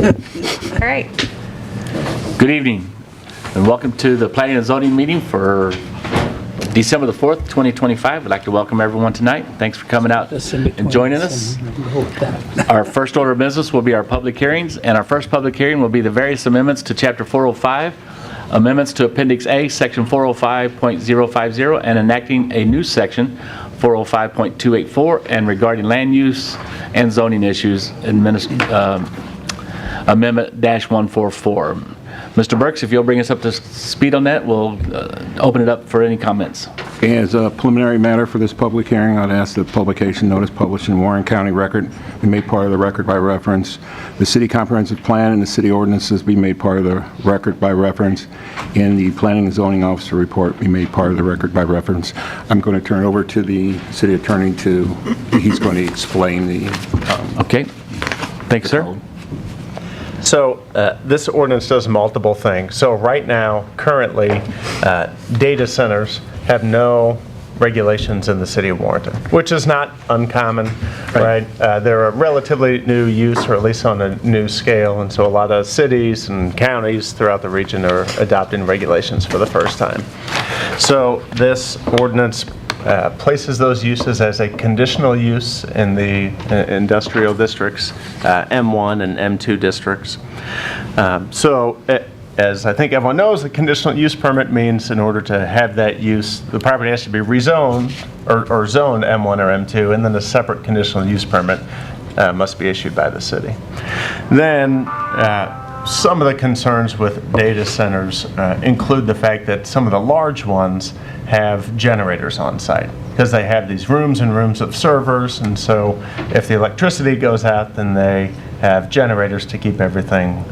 All right. Good evening, and welcome to the Planning and Zoning meeting for December the 4th, 2025. I'd like to welcome everyone tonight. Thanks for coming out and joining us. Our first order of business will be our public hearings, and our first public hearing will be the various amendments to Chapter 405, amendments to Appendix A, Section 405.050, and enacting a new Section 405.284, and regarding land use and zoning issues, Amendment -144. Mr. Burks, if you'll bring us up to speed on that, we'll open it up for any comments. As a preliminary matter for this public hearing, I'd ask that publication notice published in Warren County Record be made part of the record by reference. The city comprehensive plan and the city ordinances be made part of the record by reference, and the planning and zoning officer report be made part of the record by reference. I'm going to turn it over to the city attorney he's going to explain the... Okay. Thanks, sir. So this ordinance does multiple things. So right now, currently, data centers have no regulations in the city of Warrenton, which is not uncommon, right? They're a relatively new use, or at least on a new scale, and so a lot of cities and counties throughout the region are adopting regulations for the first time. So this ordinance places those uses as a conditional use in the industrial districts, M1 and M2 districts. As I think everyone knows, the conditional use permit means in order to have that use, the property has to be rezoned or zoned M1 or M2, and then a separate conditional use permit must be issued by the city. Then some of the concerns with data centers include the fact that some of the large ones have generators on site because they have these rooms and rooms of servers, and so if the electricity goes out, then they have generators to keep everything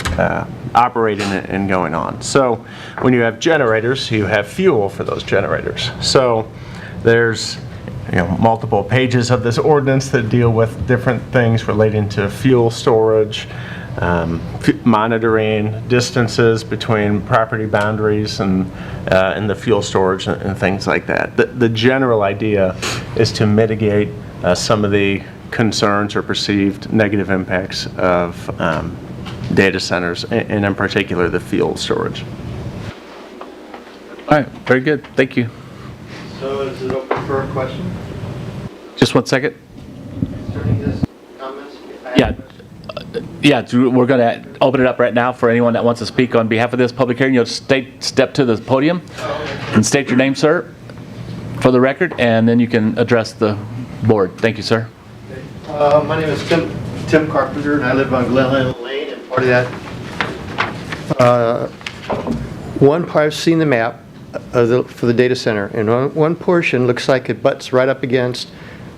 operating and going on. So when you have generators, you have fuel for those generators. So there's multiple pages of this ordinance that deal with different things relating to fuel storage, monitoring distances between property boundaries and the fuel storage and things like that. The general idea is to mitigate some of the concerns or perceived negative impacts of data centers, and in particular the fuel storage. All right, very good. Thank you. So is it open for a question? Just 1 second. Concerning this comments? Yeah, we're going to open it up right now for anyone that wants to speak on behalf of this public hearing. You'll step to the podium and state your name, sir, for the record, and then you can address the board. Thank you, sir. My name is Tim Carpenter, and I live on Glen Island Lane, and part of that, one part, I've seen the map for the data center, and one portion looks like it butts right up against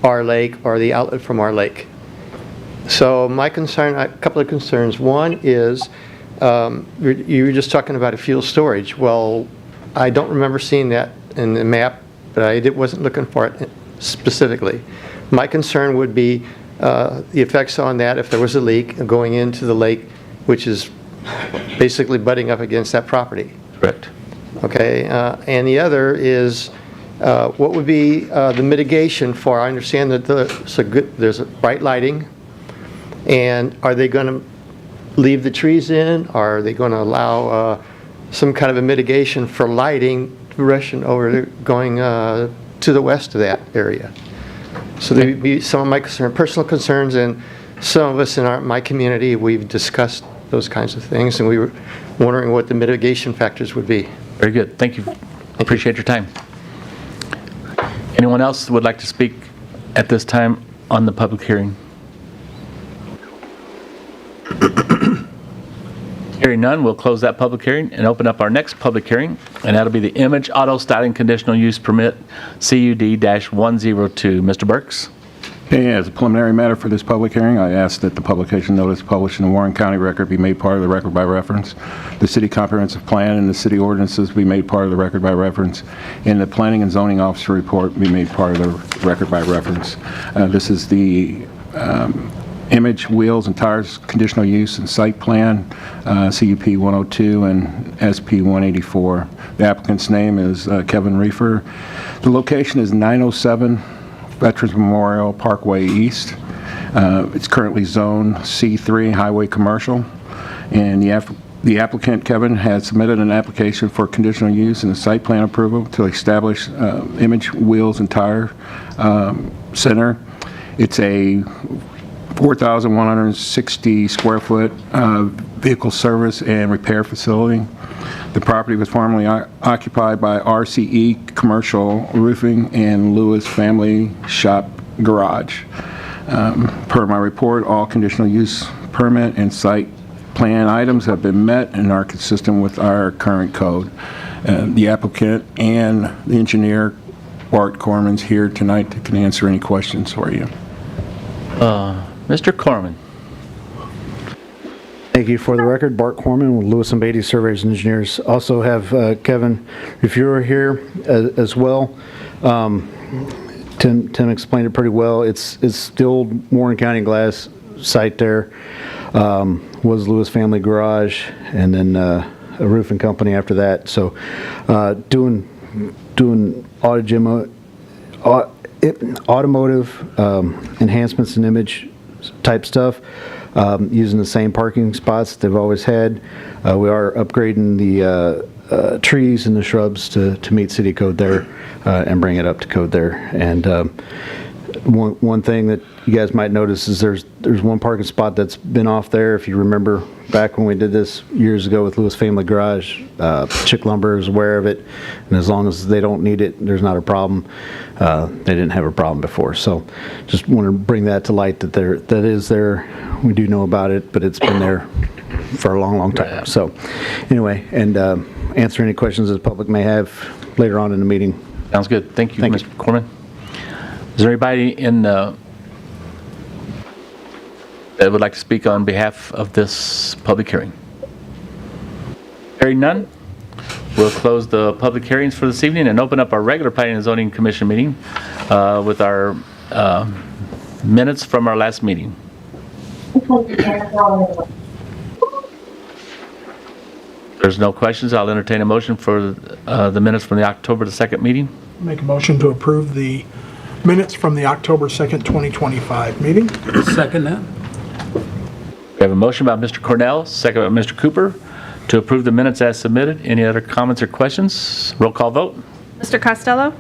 our lake or the outlet from our lake. So my concern, a couple of concerns. One is you were just talking about a fuel storage. Well, I don't remember seeing that in the map, but I wasn't looking for it specifically. My concern would be the effects on that if there was a leak going into the lake, which is basically butting up against that property. Correct. Okay, and the other is what would be the mitigation for, I understand that there's bright lighting, and are they going to leave the trees in? Or are they going to allow some kind of a mitigation for lighting direction over going to the west of that area? So there would be some of my personal concerns, and some of us in my community, we've discussed those kinds of things, and we were wondering what the mitigation factors would be. Very good. Thank you. Appreciate your time. Anyone else would like to speak at this time on the public hearing? Hearing none, we'll close that public hearing and open up our next public hearing, and that'll be the Image Auto Styling Conditional Use Permit CUD-102. Mr. Burks? Okay, as a preliminary matter for this public hearing, I ask that the publication notice published in the Warren County Record be made part of the record by reference. The city comprehensive plan and the city ordinances be made part of the record by reference, and the planning and zoning officer report be made part of the record by reference. This is the Image Wheels and Tires Conditional Use and Site Plan, CUP 102 and SP 184. The applicant's name is Kevin Reefer. The location is 907 Veterans Memorial Parkway East. It's currently Zone C3 Highway Commercial, and the applicant, Kevin, has submitted an application for conditional use and a site plan approval to establish Image Wheels and Tire Center. It's a 4,160 square foot vehicle service and repair facility. The property was formerly occupied by RCE Commercial Roofing and Lewis Family Shop Garage. Per my report, all conditional use permit and site plan items have been met and are consistent with our current code. The applicant and the engineer, Bart Corman's here tonight that can answer any questions for you. Mr. Corman. Thank you. For the record, Bart Corman with Lewis and Beatty Surveyors and Engineers. Also have Kevin Refuer here as well. Tim explained it pretty well. It's the old Warren County Glass site there. Was Lewis Family Garage, and then a roofing company after that. So doing automotive enhancements and image type stuff, using the same parking spots they've always had. We are upgrading the trees and the shrubs to meet city code there and bring it up to code there. And one thing that you guys might notice is there's one parking spot that's been off there. If you remember back when we did this years ago with Lewis Family Garage, Chick Lumber is aware of it, and as long as they don't need it, there's not a problem. They didn't have a problem before, so just want to bring that to light that that is there. We do know about it, but it's been there for a long time. So anyway, and answer any questions that the public may have later on in the meeting. Sounds good. Thank you, Thank you. Mr. Corman. Is there anybody that would like to speak on behalf of this public hearing? Hearing none, we'll close the public hearings for this evening and open up our regular Planning and Zoning Commission meeting with our minutes from our last meeting. There's no questions. I'll entertain a motion for the minutes from the October the 2nd meeting. Make a motion to approve the minutes from the October 2nd, 2025 meeting. Second that. We have a motion by Mr. Cornell, second by Mr. Cooper, to approve the minutes as submitted. Any other comments or questions? Roll call vote. Mr. Costello?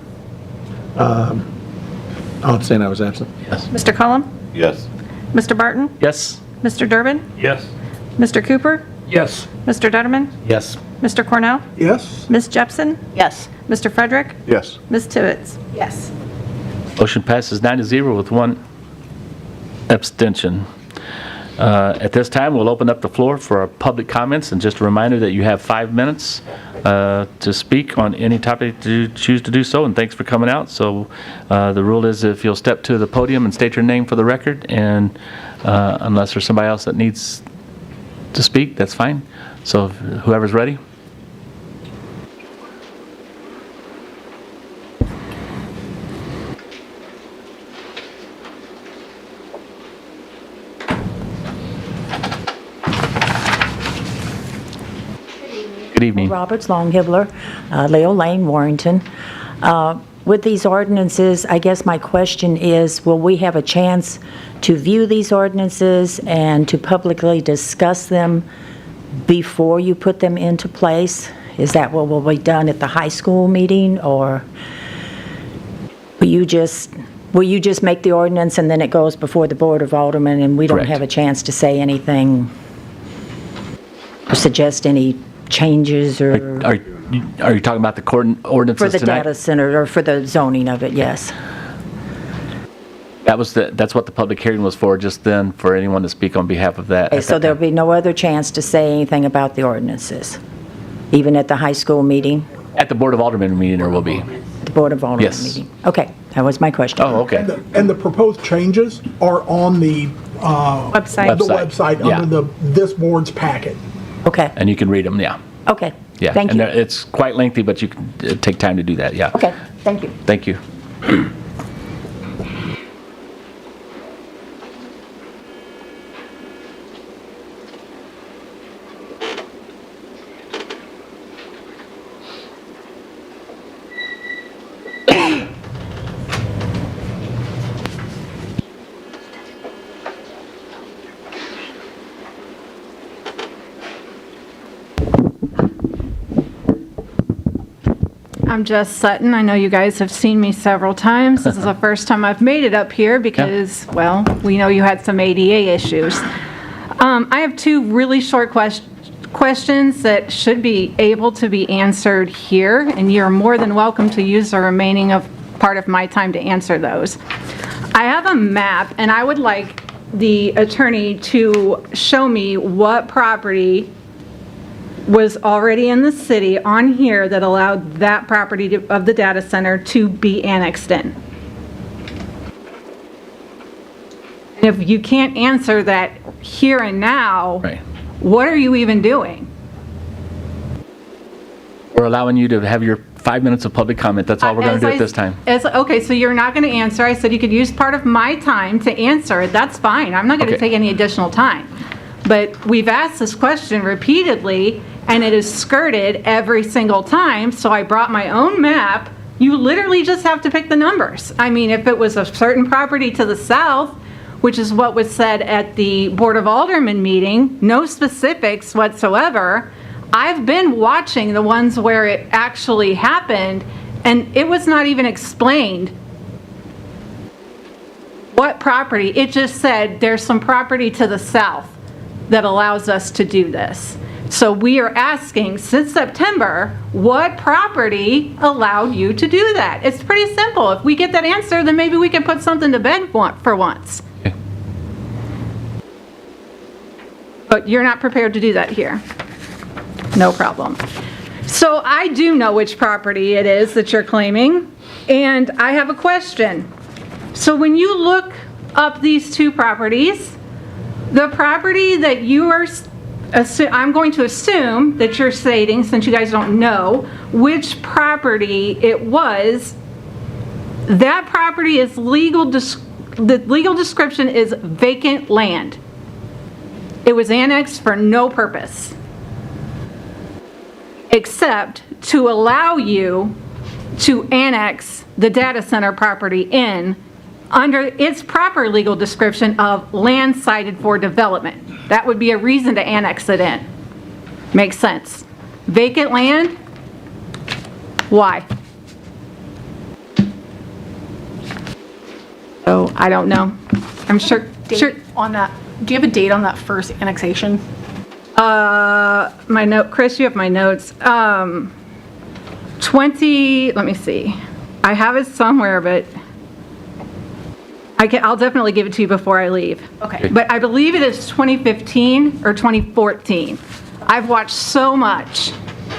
I'll abstain, I was absent. Yes. Mr. Cullum? Yes. Mr. Barton? Yes. Mr. Durbin? Yes. Mr. Cooper? Yes. Mr. Detterman? Yes. Mr. Cornell? Yes? Ms. Jepson? Yes. Mr. Frederick? Yes. Ms. Tibbetts? Yes. Motion passes 9-0 with one abstention. At this time, we'll open up the floor for our public comments, and just a reminder that you have 5 minutes to speak on any topic you choose to do so, and thanks for coming out. So the rule is if you'll step to the podium and state your name for the record, and unless there's somebody else that needs to speak, that's fine. So whoever's ready. Good evening. Roberts, Longhibler, Leo Lane, Warrington. With these ordinances, I guess my question is, will we have a chance to view these ordinances and to publicly discuss them before you put them into place? Is that what will be done at the high school meeting, or will you just make the ordinance and then it goes before the Board of Aldermen and we don't Correct. have a chance to say anything or suggest any changes or? Are you talking about the ordinances For the tonight? data center, or for the zoning of it, yes. That's what the public hearing was for, just then, for anyone to speak on behalf of that. Okay, at so that there'll time. be no other chance to say anything about the ordinances, even at the high school meeting, At the Board of Aldermen meeting, there will be. the Board of Aldermen Yes. meeting? Okay, that was my question. Oh, okay. And the proposed changes are on the Website. the website Yeah. under this board's packet. Okay, And you can read them, yeah. okay. Yeah. Thank And you. it's quite lengthy, but you can take time to do that, yeah. Okay, thank you. Thank you. I'm Jess Sutton. I know you guys have seen me several times. This is the first time I've made it up here because, well, we know you had some ADA issues. I have two really short questions that should be able to be answered here, and you're more than welcome to use the remaining of part of my time to answer those. I have a map, and I would like the attorney to show me what property was already in the city on here that allowed that property of the data center to be annexed in. And if you can't answer that here and now, Right. what are you even doing? We're allowing you to have your 5 minutes of public comment. That's all we're going to do at this time. Okay, so you're not going to answer. I said you could use part of my time to answer it. That's fine. I'm not going to Okay. take any additional time. But we've asked this question repeatedly, and it is skirted every single time, so I brought my own map. You literally just have to pick the numbers. I mean, if it was a certain property to the south, which is what was said at the Board of Aldermen meeting, no specifics whatsoever. I've been watching the ones where it actually happened, and it was not even explained what property. It just said there's some property to the south that allows us to do this. So we are asking, since September, what property allowed you to do that? It's pretty simple. If we get that answer, then maybe we can put something to bed for once. Okay. But you're not prepared to do that here. No problem. So I do know which property it is that you're claiming, and I have a question. So when you look up these two properties, the property that you are, I'm going to assume that you're stating, since you guys don't know, which property it was, that property is the legal description is vacant land. It was annexed for no purpose, except to allow you to annex the data center property in under its proper legal description of land cited for development. That would be a reason to annex it in. Makes sense. Vacant land? Why? Oh, I don't know. I'm sure. On that, do you have a date on that first annexation? My note, Chris, you have my notes. 20, let me see. I have it somewhere, but I'll definitely give it to you before I leave. Okay. But I believe it is 2015 or 2014. I've watched so much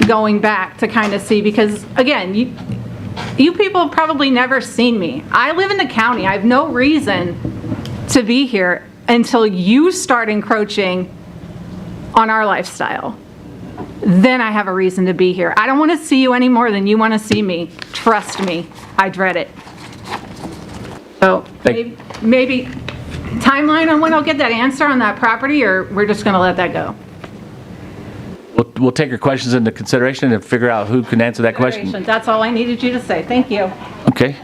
going back to kind of see, because again, you people have probably never seen me. I live in the county. I have no reason to be here until you start encroaching on our lifestyle. Then I have a reason to be here. I don't want to see you any more than you want to see me. Trust me, I dread it. So maybe timeline on when I'll get that answer on that property, or we're just going to let that go? We'll take your questions into consideration and figure out who can answer that question. That's all I needed you to say. Thank you. Okay.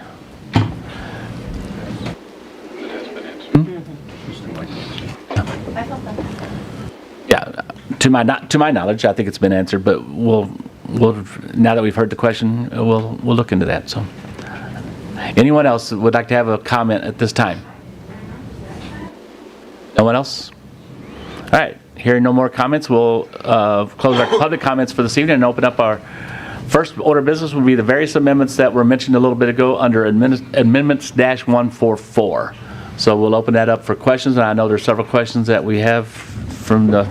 Yeah, to my knowledge, I think it's been answered, but we'll now that we've heard the question, we'll look into that. So, anyone else would like to have a comment at this time? No one else? All right. Hearing no more comments, we'll close our public comments for this evening and open up our first order of business. Will be the various amendments that were mentioned a little bit ago under amendments-144. So we'll open that up for questions, and I know there's several questions that we have from the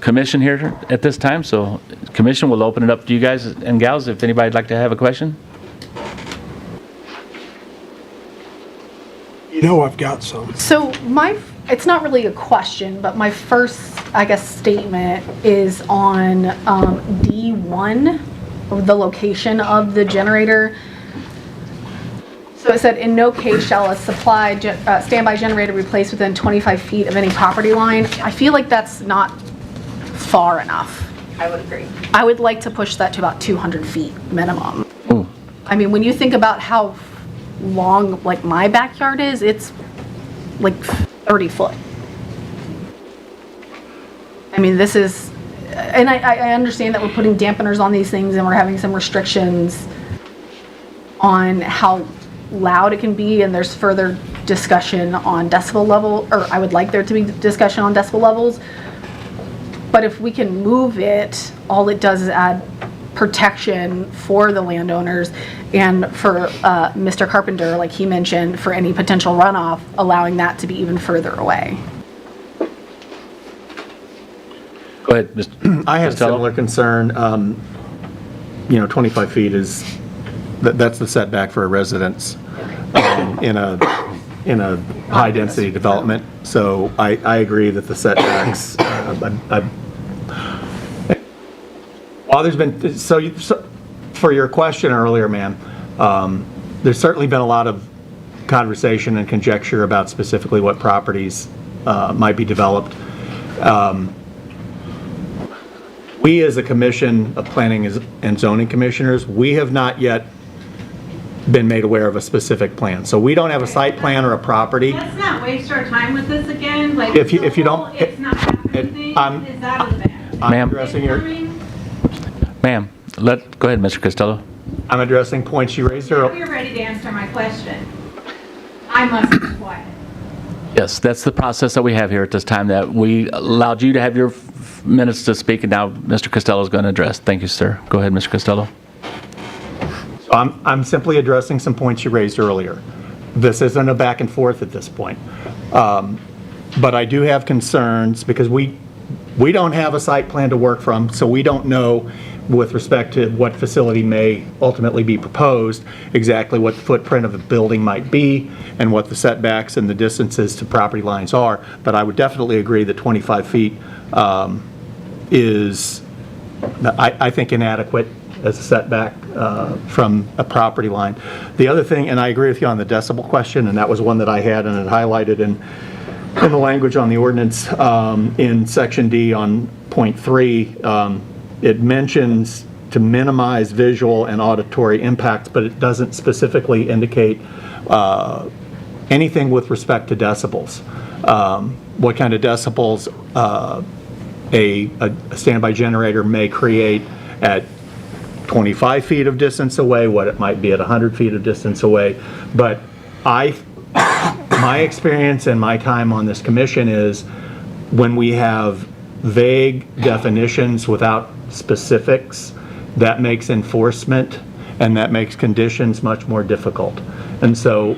commission here at this time. So commission, will open it up to you guys and gals if anybody'd like to have a question. You know I've got some. So it's not really a question, but my first, I guess, statement is on D1, the location of the generator. So it said, in no case shall a standby generator be placed within 25 feet of any property line. I feel like that's not far enough. I would agree. I would like to push that to about 200 feet minimum. Ooh. I mean, when you think about how long, like, my backyard is, it's like 30 foot. I mean, this is, and I understand that we're putting dampeners on these things and we're having some restrictions, on how loud it can be, and there's further discussion on decibel level, or I would like there to be discussion on decibel levels. But if we can move it, all it does is add protection for the landowners and for Mr. Carpenter, like he mentioned, for any potential runoff, allowing that to be even further away. Go ahead, Mr. I have a Costello. similar concern. 25 feet is, that's the setback for a residence in a high-density development. So I agree that the setbacks, while there's been, so for your question earlier, ma'am, there's certainly been a lot of conversation and conjecture about specifically what properties might be developed. We, as a commission of planning and zoning commissioners, we have not yet been made aware of a specific plan. So we don't have a site plan or a property. Let's not waste our time with this again, like, If you the don't- whole it's not happening thing, I'm- is that as bad? I'm Ma'am. addressing your, Ma'am, go ahead, Mr. Costello. I'm addressing points you raised Now earlier. you're ready to answer my question. I must be quiet. Yes, that's the process that we have here at this time, that we allowed you to have your minutes to speak, and now Mr. Costello is going to address. Thank you, sir. Go ahead, Mr. Costello. So I'm simply addressing some points you raised earlier. This isn't a back and forth at this point. But I do have concerns because we don't have a site plan to work from, so we don't know with respect to what facility may ultimately be proposed, exactly what the footprint of the building might be and what the setbacks and the distances to property lines are. But I would definitely agree that 25 feet is, I think, inadequate as a setback from a property line. The other thing, and I agree with you on the decibel question, and that was one that I had and it highlighted in the language on the ordinance in section D on point 3, it mentions to minimize visual and auditory impacts, but it doesn't specifically indicate anything with respect to decibels. What kind of decibels a standby generator may create at 25 feet of distance away, what it might be at 100 feet of distance away. But my experience and my time on this commission is when we have vague definitions without specifics, that makes enforcement and that makes conditions much more difficult. And so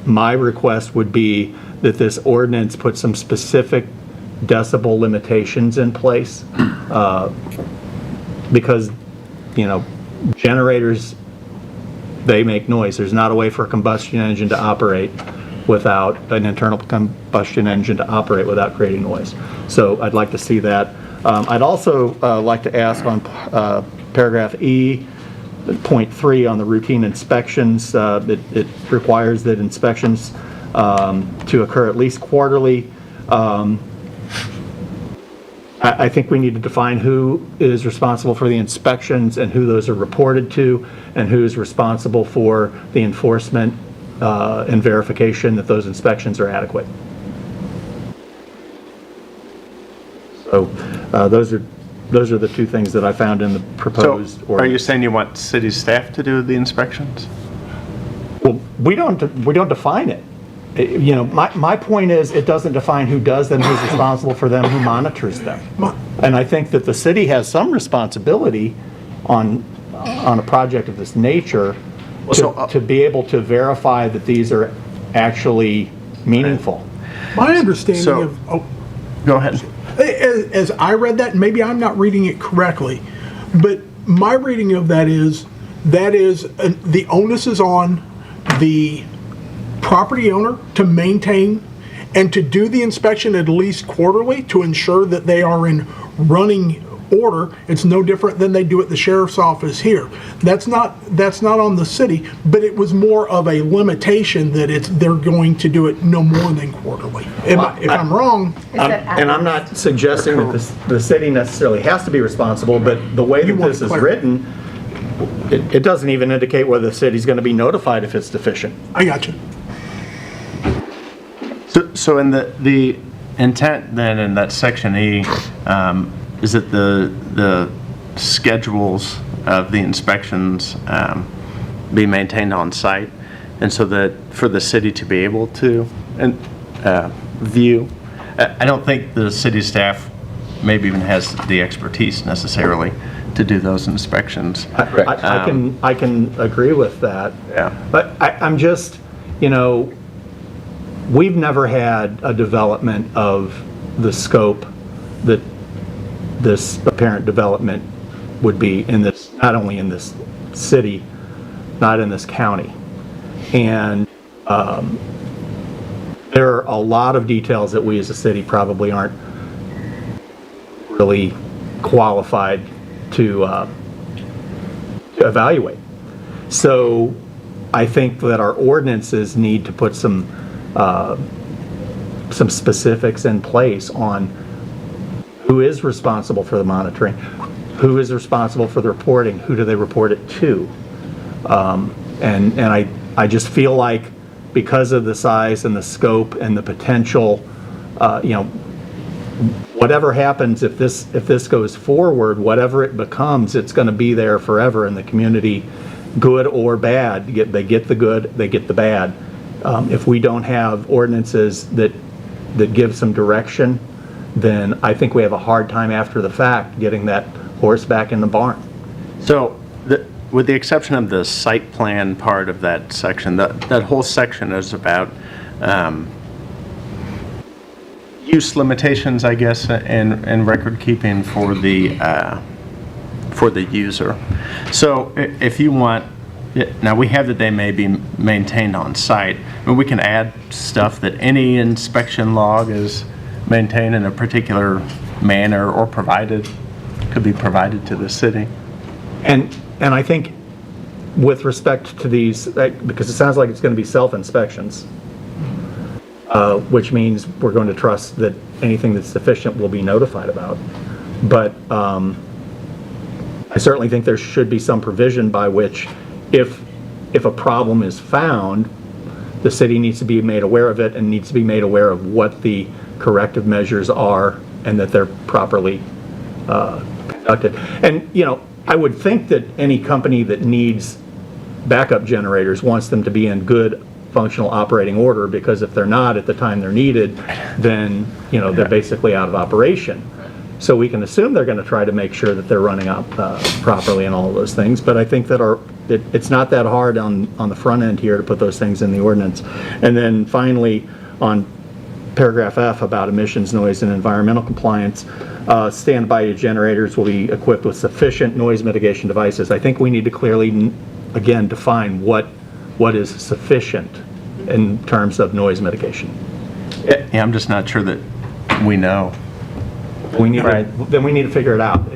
my request would be that this ordinance put some specific decibel limitations in place, because, generators, they make noise. There's not a way for a combustion engine to operate without, an internal combustion engine to operate without creating noise. So I'd like to see that. I'd also like to ask on paragraph E, point 3 on the routine inspections, it requires that inspections to occur at least quarterly. I think we need to define who is responsible for the inspections and who those are reported to, and who's responsible for the enforcement and verification that those inspections are adequate. So those are the two things that I found in the proposed So, ordinance. are you saying you want city staff to do the inspections? Well, we don't define it. My point is, it doesn't define who does them, who's responsible for them, who monitors them. And I think that the city has some responsibility on a project of this nature to be able to verify that these are actually meaningful. My understanding So- of, Go ahead. as I read that, and maybe I'm not reading it correctly, but my reading of that is the onus is on the property owner to maintain and to do the inspection at least quarterly to ensure that they are in running order. It's no different than they do at the sheriff's office here. That's not on the city, but it was more of a limitation that they're going to do it no more than quarterly. If I'm wrong, And I'm not suggesting that the city necessarily has to be responsible, but the way that want this is clarity. written, it doesn't even indicate whether the city's going to be notified if it's deficient. I got you. So in the intent then in that section E, is that the schedules of the inspections be maintained on site, and so that for the city to be able to view. I don't think the city staff maybe even has the expertise necessarily to do those inspections. I can agree with that. Yeah. But I'm just, we've never had a development of the scope that this apparent development would be in this, not only in this city, not in this county. And there are a lot of details that we as a city probably aren't really qualified to evaluate. So I think that our ordinances need to put some specifics in place on who is responsible for the monitoring, who is responsible for the reporting, who do they report it to. And I just feel like because of the size and the scope and the potential, whatever happens, if this goes forward, whatever it becomes, it's going to be there forever in the community, good or bad. They get the good, they get the bad. If we don't have ordinances that give some direction, then I think we have a hard time after the fact getting that horse back in the barn. So, with the exception of the site plan part of that section, that whole section is about use limitations, I guess, and record keeping for the user. So, if you want, now we have that they may be maintained on site, and we can add stuff that any inspection log is maintained in a particular manner or could be provided to the city. And I think with respect to these, because it sounds like it's going to be self-inspections, which means we're going to trust that anything that's deficient will be notified about. But I certainly think there should be some provision by which if a problem is found, the city needs to be made aware of it and needs to be made aware of what the corrective measures are and that they're properly conducted. And, I would think that any company that needs backup generators wants them to be in good functional operating order, because if they're not at the time they're needed, then, they're basically out of operation. So we can assume they're going to try to make sure that they're running up properly and all of those things. But I think that it's not that hard on the front end here to put those things in the ordinance. And then finally, on paragraph F about emissions, noise, and environmental compliance, standby generators will be equipped with sufficient noise mitigation devices. I think we need to clearly, again, define what is sufficient in terms of noise mitigation. Yeah, I'm just not sure that we know. Then we need to figure it out.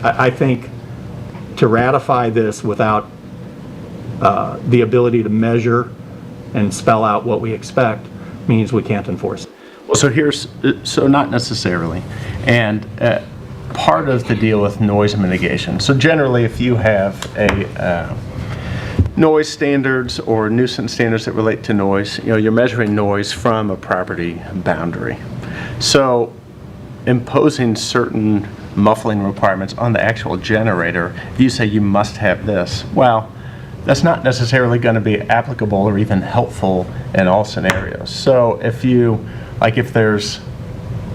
I think to ratify this without the ability to measure and spell out what we expect means we can't enforce it. Well, so not necessarily. And part of the deal with noise mitigation, so generally if you have a noise standards or nuisance standards that relate to noise, you're measuring noise from a property boundary. So imposing certain muffling requirements on the actual generator, if you say you must have this, well, that's not necessarily going to be applicable or even helpful in all scenarios. So if there's,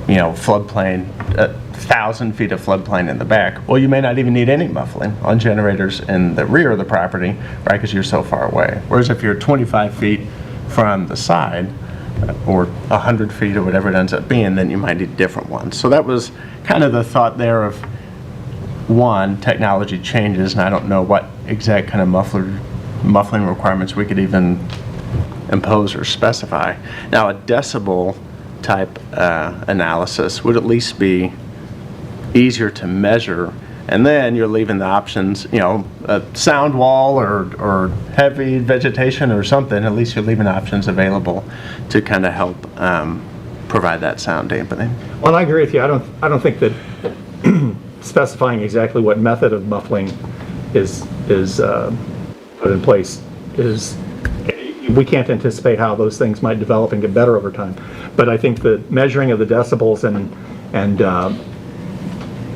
floodplain, 1,000 feet of floodplain in the back, well, you may not even need any muffling on generators in the rear of the property, right, because you're so far away. Whereas if you're 25 feet from the side, or 100 feet or whatever it ends up being, then you might need different ones. So that was kind of the thought there of, one, technology changes, and I don't know what exact kind of muffling requirements we could even impose or specify. Now, a decibel type analysis would at least be easier to measure, and then you're leaving the options, a sound wall or heavy vegetation or something. At least you're leaving options available to kind of help provide that sound dampening. Well, I agree with you. I don't think that specifying exactly what method of muffling is put in place is. We can't anticipate how those things might develop and get better over time. But I think the measuring of the decibels and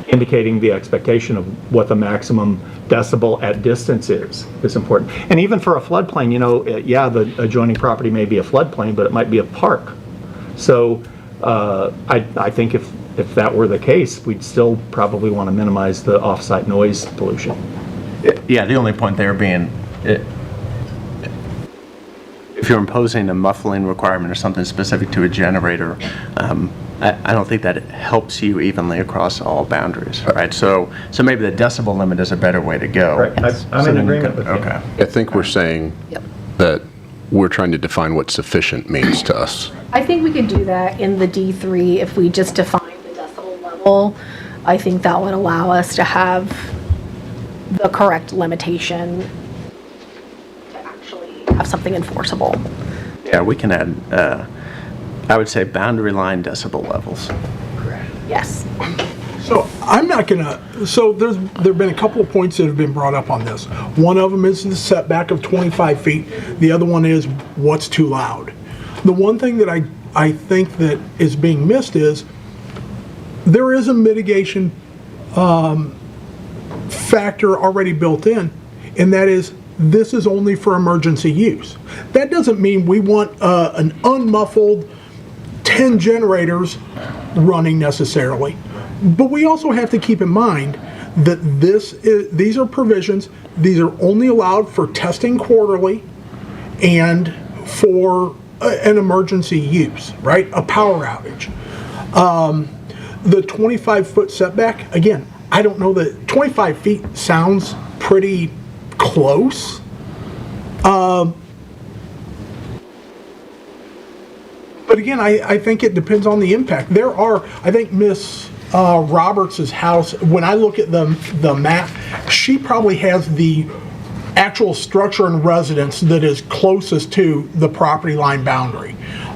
indicating the expectation of what the maximum decibel at distance is important. And even for a floodplain, yeah, the adjoining property may be a floodplain, but it might be a park. So I think if that were the case, we'd still probably want to minimize the off-site noise pollution. Yeah, the only point there being, if you're imposing a muffling requirement or something specific to a generator, I don't think that helps you evenly across all boundaries, right? So maybe the decibel limit is a better way to go. Right, I'm So in then you agreement could- with you. Okay. I think we're saying that we're trying to define what sufficient means to us. I think we could do that in the D3 if we just define the decibel level. I think that would allow us to have the correct limitation to actually have something enforceable. Yeah, we can add, I would say boundary line decibel levels. Yes. So I'm not gonna, so there've been a couple of points that have been brought up on this. One of them is the setback of 25 feet. The other one is what's too loud. The one thing that I think that is being missed is there is a mitigation factor already built in, and that is this is only for emergency use. That doesn't mean we want an unmuffled 10 generators running necessarily. But we also have to keep in mind that these are provisions, these are only allowed for testing quarterly and for an emergency use, right? A power outage. The 25-foot setback, again, I don't know that 25 feet sounds pretty close. But again, I think it depends on the impact. There are, I think Miss Roberts' house, when I look at the map, she probably has the actual structure and residence that is closest to the property line boundary.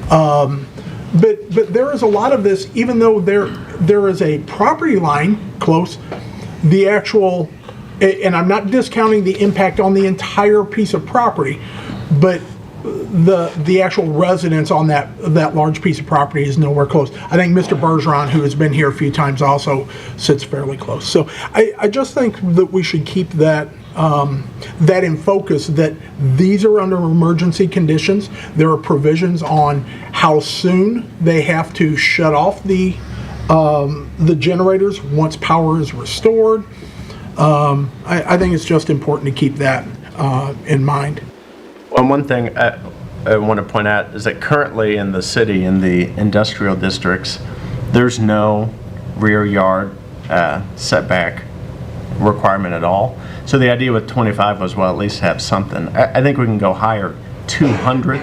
But there is a lot of this, even though there is a property line close, the actual, and I'm not discounting the impact on the entire piece of property, but the actual residence on that large piece of property is nowhere close. I think Mr. Bergeron, who has been here a few times, also sits fairly close. So I just think that we should keep that in focus, that these are under emergency conditions. There are provisions on how soon they have to shut off the generators once power is restored. I think it's just important to keep that in mind. Well, one thing I want to point out is that currently in the city, in the industrial districts, there's no rear yard setback requirement at all. So the idea with 25 was, well, at least have something. I think we can go higher. 200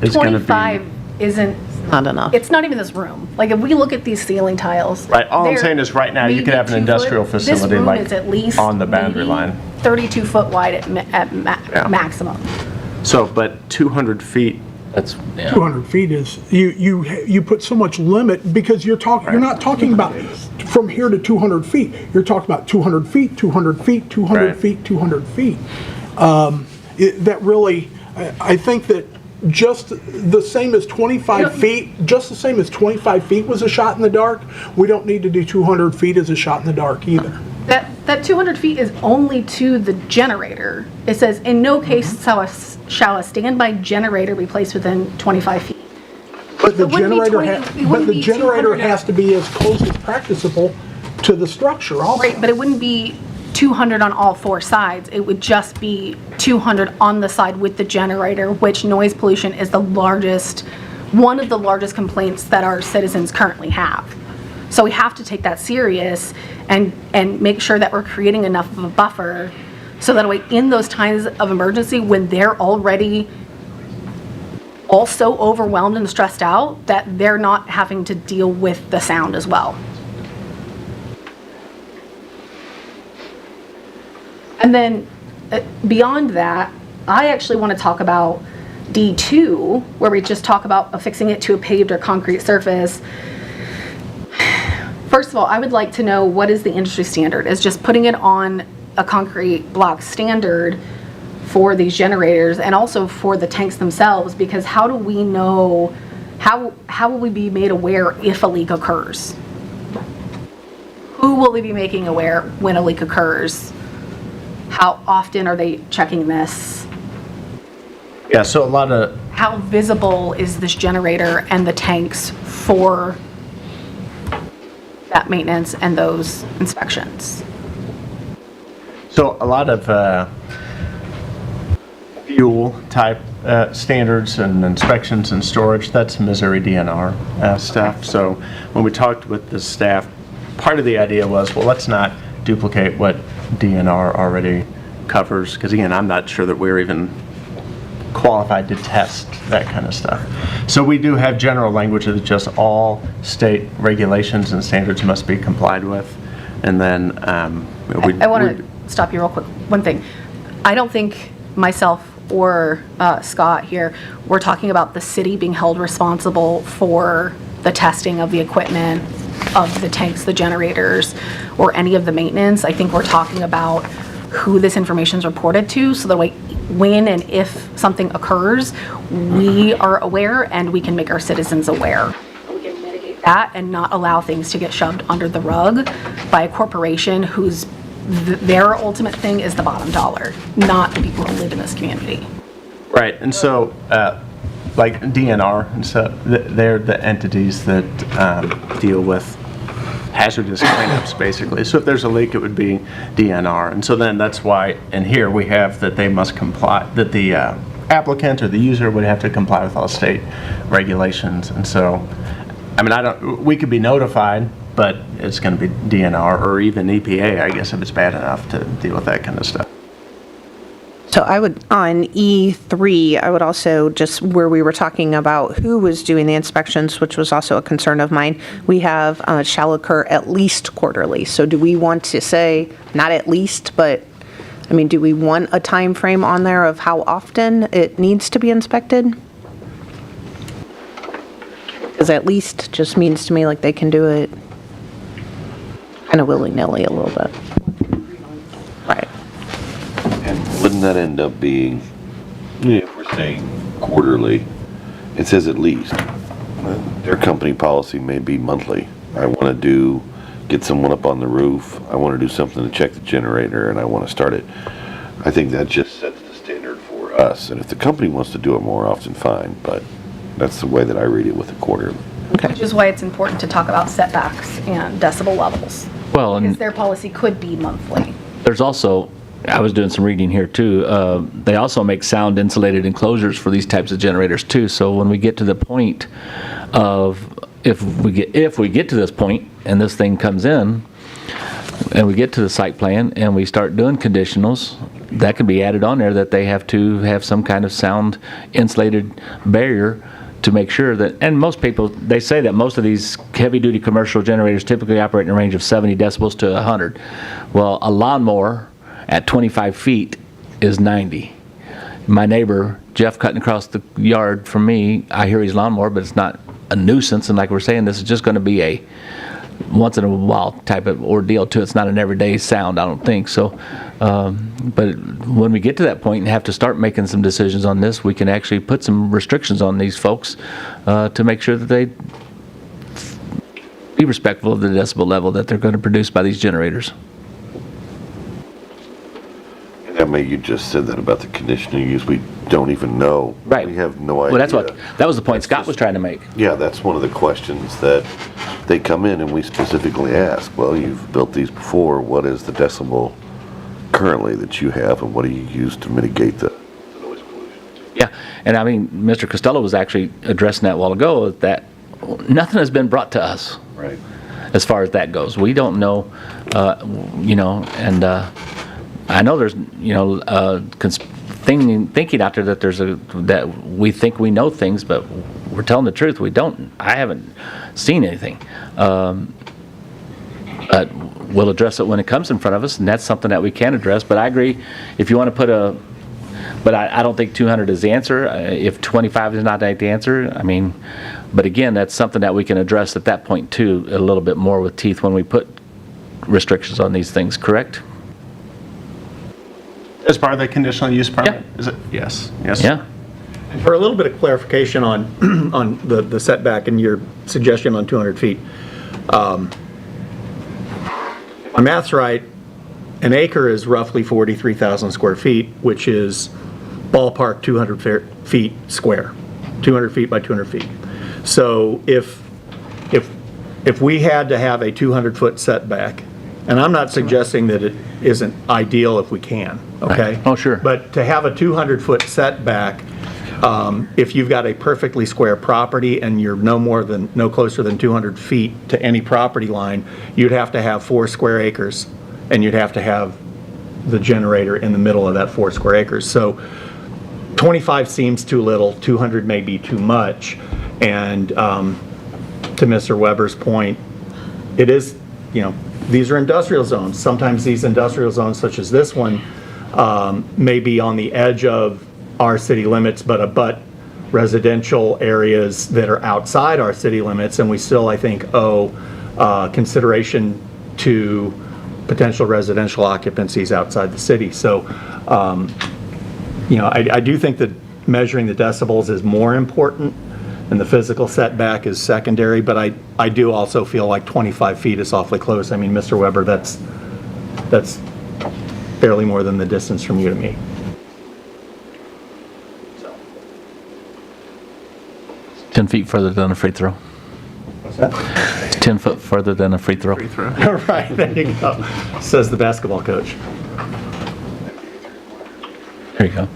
is going to be... 25 isn't Not enough. It's not even this room. Like, if we look at these ceiling tiles. Right, all I'm they're saying is right now, you could maybe have an 2 industrial foot. facility This like room is at least on the boundary maybe line. 32 foot wide at Yeah. maximum. So, but 200 feet, That's, yeah. 200 feet is, you put so much limit, because you're not talking about from here to 200 feet. You're talking about 200 feet, 200 feet, 200 Right. feet, 200 feet. That really, I think that just the same as 25 feet, just the same as 25 feet was a shot in the dark, we don't need to do 200 feet as a shot in the dark either. That 200 feet is only to the generator. It says, in no case shall a standby generator be placed within 25 feet. But the It wouldn't be generator, 20 it but wouldn't the be generator 200 has to be as close as practicable to the structure also. Right, but it wouldn't be 200 on all 4 sides. It would just be 200 on the side with the generator, which noise pollution is one of the largest complaints that our citizens currently have. So we have to take that serious and make sure that we're creating enough of a buffer so that way in those times of emergency, when they're already also overwhelmed and stressed out, that they're not having to deal with the sound as well. And then beyond that, I actually want to talk about D2, where we just talk about affixing it to a paved or concrete surface. First of all, I would like to know, what is the industry standard? Is just putting it on a concrete block standard for these generators and also for the tanks themselves? Because how do we know, how will we be made aware if a leak occurs? will they be making aware when a leak occurs? How often are they checking this? Yeah, so a lot of, How visible is this generator and the tanks for that maintenance and those inspections? so a lot of fuel type standards and inspections and storage, that's Missouri DNR stuff. So when we talked with the staff, part of the idea was, well, let's not duplicate what DNR already covers, because again, I'm not sure that we're even qualified to test that kind of stuff. So we do have general language that just all state regulations and standards must be complied with. And then I want to stop you real quick. One thing. I don't think myself or Scott here, we're talking about the city being held responsible for the testing of the equipment, of the tanks, the generators, or any of the maintenance. I think we're talking about who this information is reported to, so that when and if something occurs, we are aware and we can make our citizens aware. We can mitigate that and not allow things to get shoved under the rug by a corporation whose their ultimate thing is the bottom dollar, not the people who live in this community. Right, and so, like DNR, and so they're the entities that deal with hazardous cleanups, basically. So if there's a leak, it would be DNR. And so then that's why, in here, we have that they must comply, that the applicant or the user would have to comply with all state regulations. And so, I mean, we could be notified, but it's going to be DNR or even EPA, I guess, if it's bad enough to deal with that kind of stuff. So I would, on E3, I would also just, where we were talking about who was doing the inspections, which was also a concern of mine, we have shall occur at least quarterly. So do we want to say, not at least, but, I mean, do we want a time frame on there of how often it needs to be inspected? Because at least just means to me like they can do it kind of willy-nilly a little bit. Right. And wouldn't that end up being, if we're saying quarterly, it says at least. Their company policy may be monthly. I want to get someone up on the roof, I want to do something to check the generator, and I want to start it. I think that just sets the standard for us. And if the company wants to do it more often, fine, but that's the way that I read it with a quarterly. Okay. Which is why it's important to talk about setbacks and decibel levels. Well, Because and their policy could be monthly. there's also, I was doing some reading here too, they also make sound insulated enclosures for these types of generators too. So when we get to the point of, if we get to this point and this thing comes in, and we get to the site plan and we start doing conditionals, that can be added on there that they have to have some kind of sound insulated barrier to make sure that, and most people, they say that most of these heavy-duty commercial generators typically operate in a range of 70 decibels to 100. Well, a lawnmower at 25 feet is 90. My neighbor, Jeff, cutting across the yard from me, I hear his lawnmower, but it's not a nuisance, and like we're saying, this is just going to be a once in a while type of ordeal too. It's not an everyday sound, I don't think. So, but when we get to that point and have to start making some decisions on this, we can actually put some restrictions on these folks to make sure that they be respectful of the decibel level that they're going to produce by these generators. And I mean, you just said that about the conditioning use. We don't even know. Right. We have no idea. Well, that was the point Scott was trying to make. Yeah, that's one of the questions that they come in and we specifically ask. Well, you've built these before. What is the decibel currently that you have, and what do you use to mitigate the noise pollution? Yeah, and I mean, Mr. Costello was actually addressing that a while ago, that nothing has been brought to us. Right. As far as that goes. We don't know, and I know there's, thinking out there that that we think we know things, but we're telling the truth. We don't. I haven't seen anything. But we'll address it when it comes in front of us, and that's something that we can address. But I agree, if you want to put but I don't think 200 is the answer. If 25 is not the answer, I mean, but again, that's something that we can address at that point too, a little bit more with teeth when we put restrictions on these things, correct? As part of the conditional use permit? Yeah. Is it? Yes. Yes. Yeah. And for a little bit of clarification on, on the setback and your suggestion on 200 feet, my math's right, an acre is roughly 43,000 square feet, which is ballpark 200 feet square, 200 feet by 200 feet. So if we had to have a 200-foot setback, and I'm not suggesting that it isn't ideal if we can, okay? Right. Oh, sure. But to have a 200-foot setback, if you've got a perfectly square property and you're no closer than 200 feet to any property line, you'd have to have 4 square acres, and you'd have to have the generator in the middle of that 4 square acres. So 25 seems too little, 200 may be too much, and to Mr. Weber's point, it is, these are industrial zones. Sometimes these industrial zones, such as this one, may be on the edge of our city limits, but abut residential areas that are outside our city limits, and we still, I think, owe consideration to potential residential occupancies outside the city. So, I do think that measuring the decibels is more important and the physical setback is secondary, but I do also feel like 25 feet is awfully close. I mean, Mr. Weber, that's barely more than the distance from you to me. 10 feet further than a free throw. What's that? It's 10 foot further than a free throw. Right, there you go, says the basketball coach. There you go.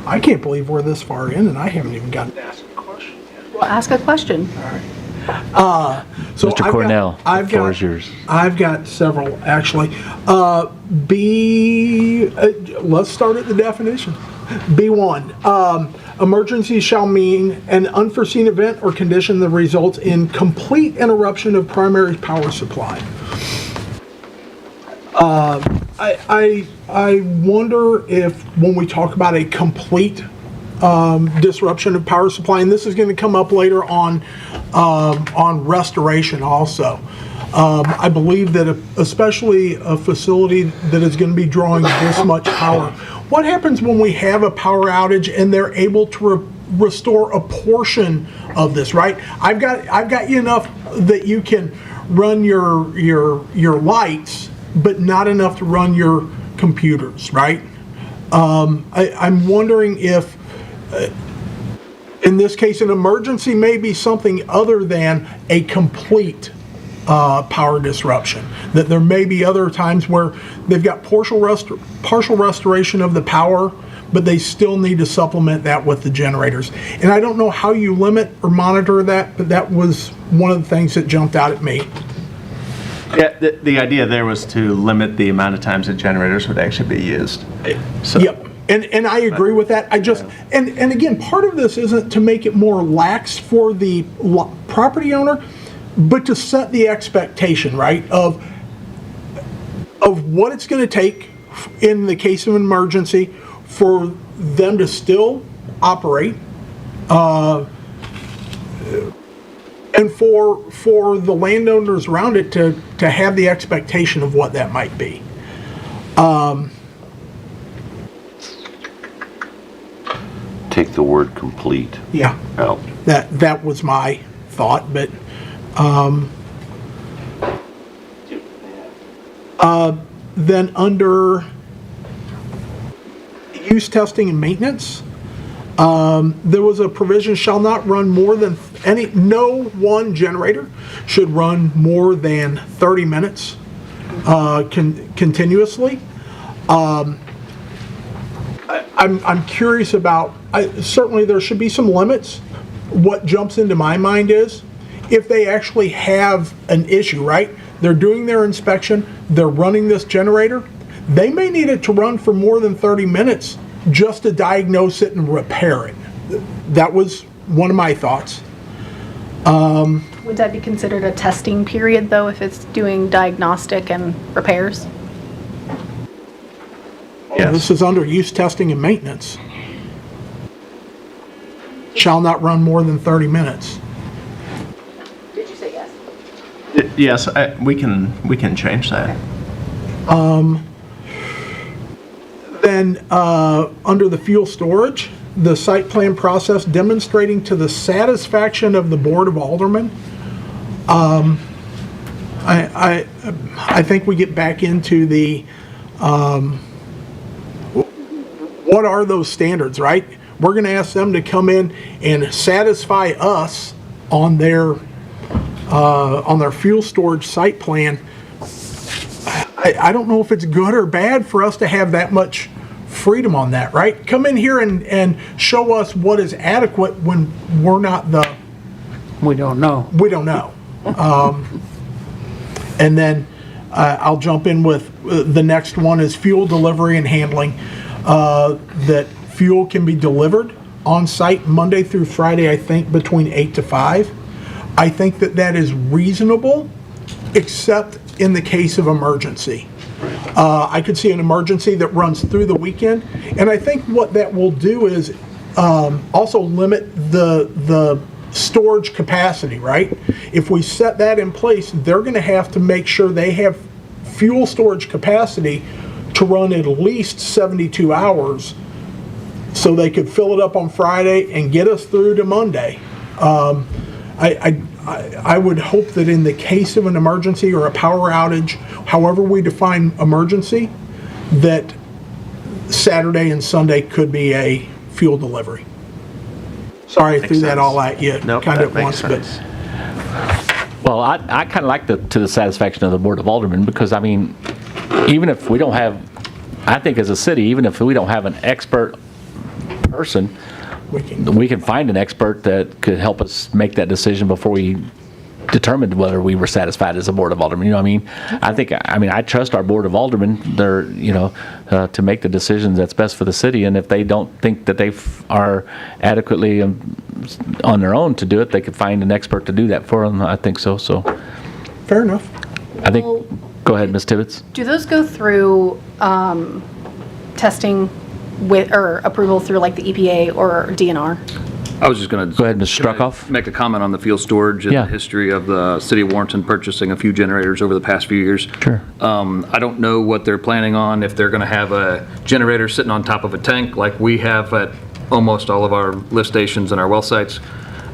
I can't believe we're this far in and I haven't even gotten to ask a question yet. Well, ask a question. So Mr. Cornell, the floor is yours. I've got several, actually. Let's start at the definition. B1, emergency shall mean an unforeseen event or condition that results in complete interruption of primary power supply. I wonder if when we talk about a complete disruption of power supply, and this is going to come up later on restoration also. I believe that especially a facility that is going to be drawing this much power, what happens when we have a power outage and they're able to restore a portion of this, right? I've got you enough that you can run your lights, but not enough to run your computers, right? I'm wondering if, in this case, an emergency may be something other than a complete power disruption. That there may be other times where they've got partial restoration of the power, but they still need to supplement that with the generators. And I don't know how you limit or monitor that, but that was one of the things that jumped out at me. Yeah, the idea there was to limit the amount of times that generators would actually be used. So, Yep. And I agree with that. I just, and again, part of this isn't to make it more lax for the property owner, but to set the expectation, right, of what it's going to take in the case of an emergency for them to still operate, and for the landowners around it to have the expectation of what that might be. Take the word complete Yeah, out. that was my thought, but then under use testing and maintenance, there was a provision shall not run more than no one generator should run more than 30 minutes continuously. I'm curious about, certainly there should be some limits. What jumps into my mind is if they actually have an issue, right? They're doing their inspection, they're running this generator, they may need it to run for more than 30 minutes just to diagnose it and repair it. That was one of my thoughts. Would that be considered a testing period, though, if it's doing diagnostic and repairs? Yes. This is under use testing and maintenance. Shall not run more than 30 minutes. Did you say yes? yes, we can change that. Then under the fuel storage, the site plan process demonstrating to the satisfaction of the Board of Aldermen. I think we get back into the, what are those standards, right? We're going to ask them to come in and satisfy us on their fuel storage site plan. I don't know if it's good or bad for us to have that much freedom on that, right? Come in here and show us what is adequate when we're not the... We don't know. We don't know. And then I'll jump in with the next one is fuel delivery and handling. That fuel can be delivered on site Monday through Friday, I think, between 8 to 5. I think that that is reasonable, except in the case of emergency. I could see an emergency that runs through the weekend, and I think what that will do is also limit the storage capacity, right? If we set that in place, they're going to have to make sure they have fuel storage capacity to run at least 72 hours so they could fill it up on Friday and get us through to Monday. I would hope that in the case of an emergency or a power outage, however we define emergency, that Saturday and Sunday could be a fuel delivery. Sorry I threw that all at you kind of at once, but Well, I kind of like to the satisfaction of the Board of Aldermen, because, I mean, even if we don't have, I think as a city, even if we don't have an expert person, we can find an expert that could help us make that decision before we determined whether we were satisfied as a Board of Aldermen. You know what I mean? I trust our Board of Aldermen, they're, to make the decisions that's best for the city, and if they don't think that they are adequately on their own to do it, they could find an expert to do that for them. I think so. fair enough. I think, go ahead, Ms. Tibbetts. Do those go through testing with, or approval through like the EPA or DNR? I was just going to... Go ahead, Mr. Struckoff. Make a comment on the fuel storage and Yeah. the history of the city of Warrenton purchasing a few generators over the past few years. Sure. I don't know what they're planning on, if they're going to have a generator sitting on top of a tank like we have at almost all of our lift stations and our well sites.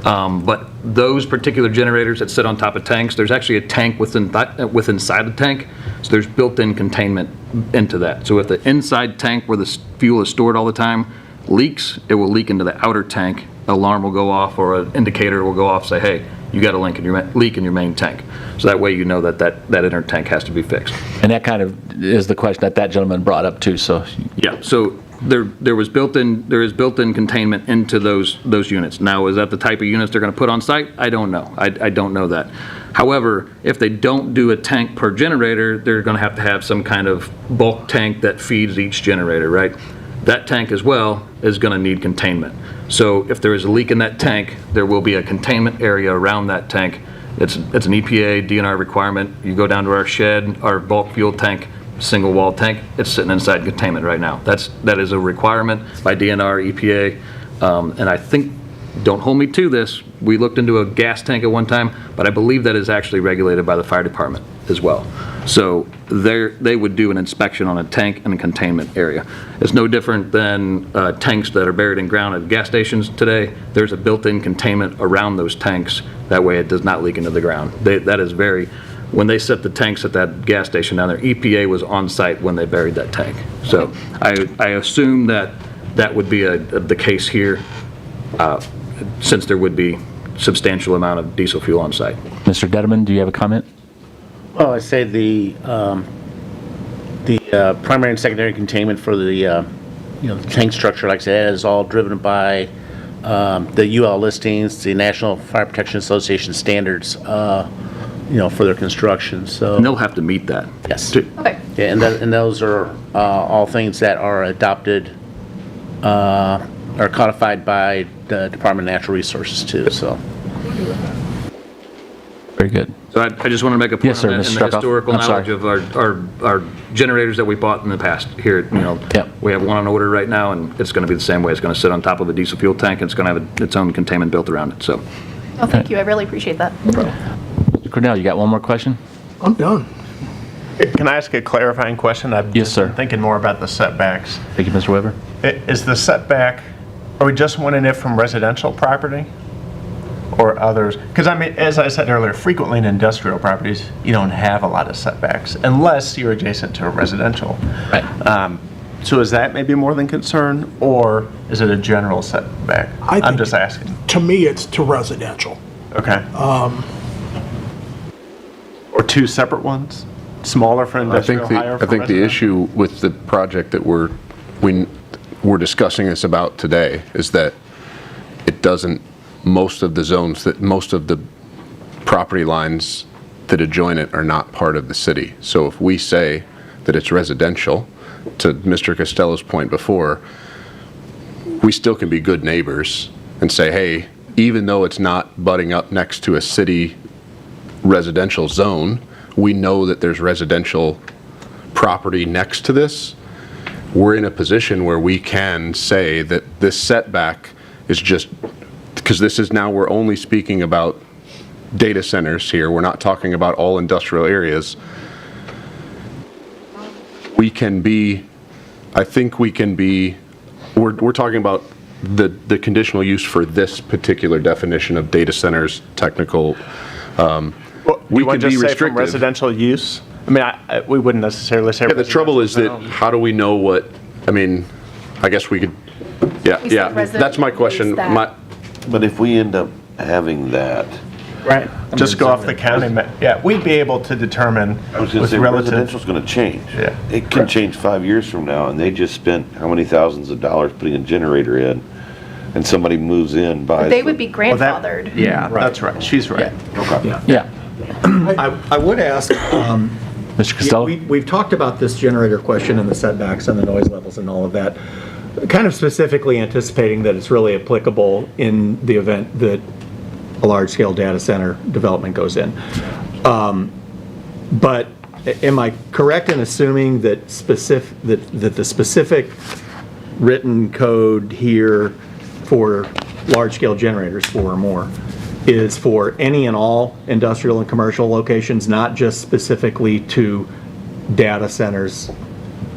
But those particular generators that sit on top of tanks, there's actually a tank inside the tank, so there's built-in containment into that. So if the inside tank where the fuel is stored all the time leaks, it will leak into the outer tank. Alarm will go off, or an indicator will go off, say, hey, you got a leak in your main tank. So that way you know that inner tank has to be fixed. And that kind of is the question that gentleman brought up too, so. Yeah, so there is built-in containment into those units. Now, is that the type of units they're going to put on site? I don't know. I don't know that. However, if they don't do a tank per generator, they're going to have some kind of bulk tank that feeds each generator, right? That tank as well is going to need containment. So if there is a leak in that tank, there will be a containment area around that tank. It's an EPA, DNR requirement. You go down to our shed, our bulk fuel tank, single wall tank, it's sitting inside containment right now. That is a requirement by DNR, EPA, and I think, don't hold me to this, we looked into a gas tank at one time, but I believe that is actually regulated by the fire department as well. So they would do an inspection on a tank and a containment area. It's no different than tanks that are buried in ground at gas stations today. There's a built-in containment around those tanks. That way it does not leak into the ground. That is very, when they set the tanks at that gas station down there, EPA was on site when they buried that tank. So I assume that would be the case here, since there would be substantial amount of diesel fuel on site. Mr. Detterman, do you have a comment? Well, I say the primary and secondary containment for the tank structure, like I said, is all driven by the UL listings, the National Fire Protection Association standards, for their construction. So And they'll have to meet that. Yes. Okay. Yeah, and those are all things that are adopted, are codified by the Department of Natural Resources too. So. Very good. So I just want to make a point Yes, sir, on that, Mr. and the Struckoff. historical I'm sorry. knowledge of our generators that we bought in the past here. Yep. We have one on order right now, and it's going to be the same way. It's going to sit on top of a diesel fuel tank, and it's going to have its own containment built around it. So. Oh, thank you. I really appreciate that. Mr. Cornell, you got one more question? I'm done. Can I ask a clarifying question? Yes, sir. I'm thinking more about the setbacks. Thank you, Mr. Weber. Is the setback, are we just wanting it from residential property? or others? Because I mean, as I said earlier, frequently in industrial properties, you don't have a lot of setbacks unless you're adjacent to a residential. Right. So is that maybe more than concern, or is it a general setback? I'm think just asking. To me, it's to residential. Okay. Or two separate ones? Smaller for industrial, higher for I think the residential? issue with the project that we're discussing this about today is that it doesn't, most of the property lines that adjoin it are not part of the city. So if we say that it's residential, to Mr. Costello's point before, we still can be good neighbors and say, hey, even though it's not butting up next to a city residential zone, we know that there's residential property next to this. We're in a position where we can say that this setback is just, because this is now, we're only speaking about data centers here. We're not talking about all industrial areas. We can be, I think we can be, we're talking about the conditional use for this particular definition of data centers, technical. We can just say from residential use? I mean, we wouldn't necessarily say. Yeah, the trouble is that how do we know what, I mean, I guess we could, yeah, that's my question. But if we end up having that. Right. Just go off the county map. Yeah, we'd be able to determine. I was going to say residential's going to change. Yeah. It can change 5 years from now, and they just spent how many thousands of dollars putting a generator in, and somebody moves in, buys. They would be grandfathered. Yeah, that's right. She's right. Okay. Yeah. I would ask, Mr. Costello? we've talked about this generator question and the setbacks and the noise levels and all of that, kind of specifically anticipating that it's really applicable in the event that a large-scale data center development goes in. But am I correct in assuming that the specific written code here for large-scale generators, 4 or more, is for any and all industrial and commercial locations, not just specifically to data centers?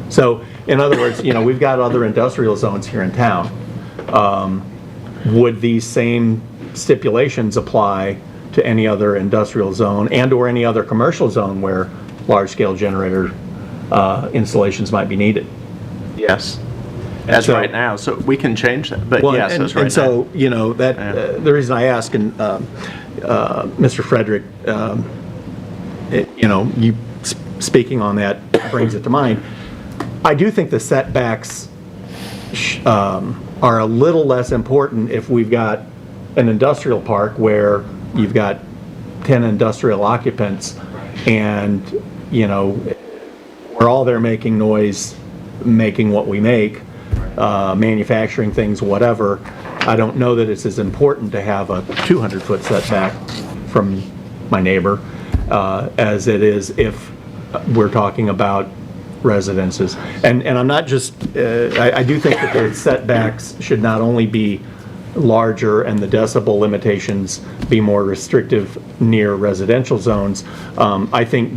So, in other words, we've got other industrial zones here in town. Would these same stipulations apply to any other industrial zone and/or any other commercial zone where large-scale generator installations might be needed? Yes. As right now, so we can change that, but yes, that's right now. And so, that, the reason I ask, and Mr. Frederick, you speaking on that brings it to mind. I do think the setbacks are a little less important if we've got an industrial park where you've got 10 industrial occupants and, we're all there making noise, making what we make, manufacturing things, whatever. I don't know that it's as important to have a 200-foot setback from my neighbor as it is if we're talking about residences. And I'm not just, I do think that the setbacks should not only be larger and the decibel limitations be more restrictive near residential zones. I think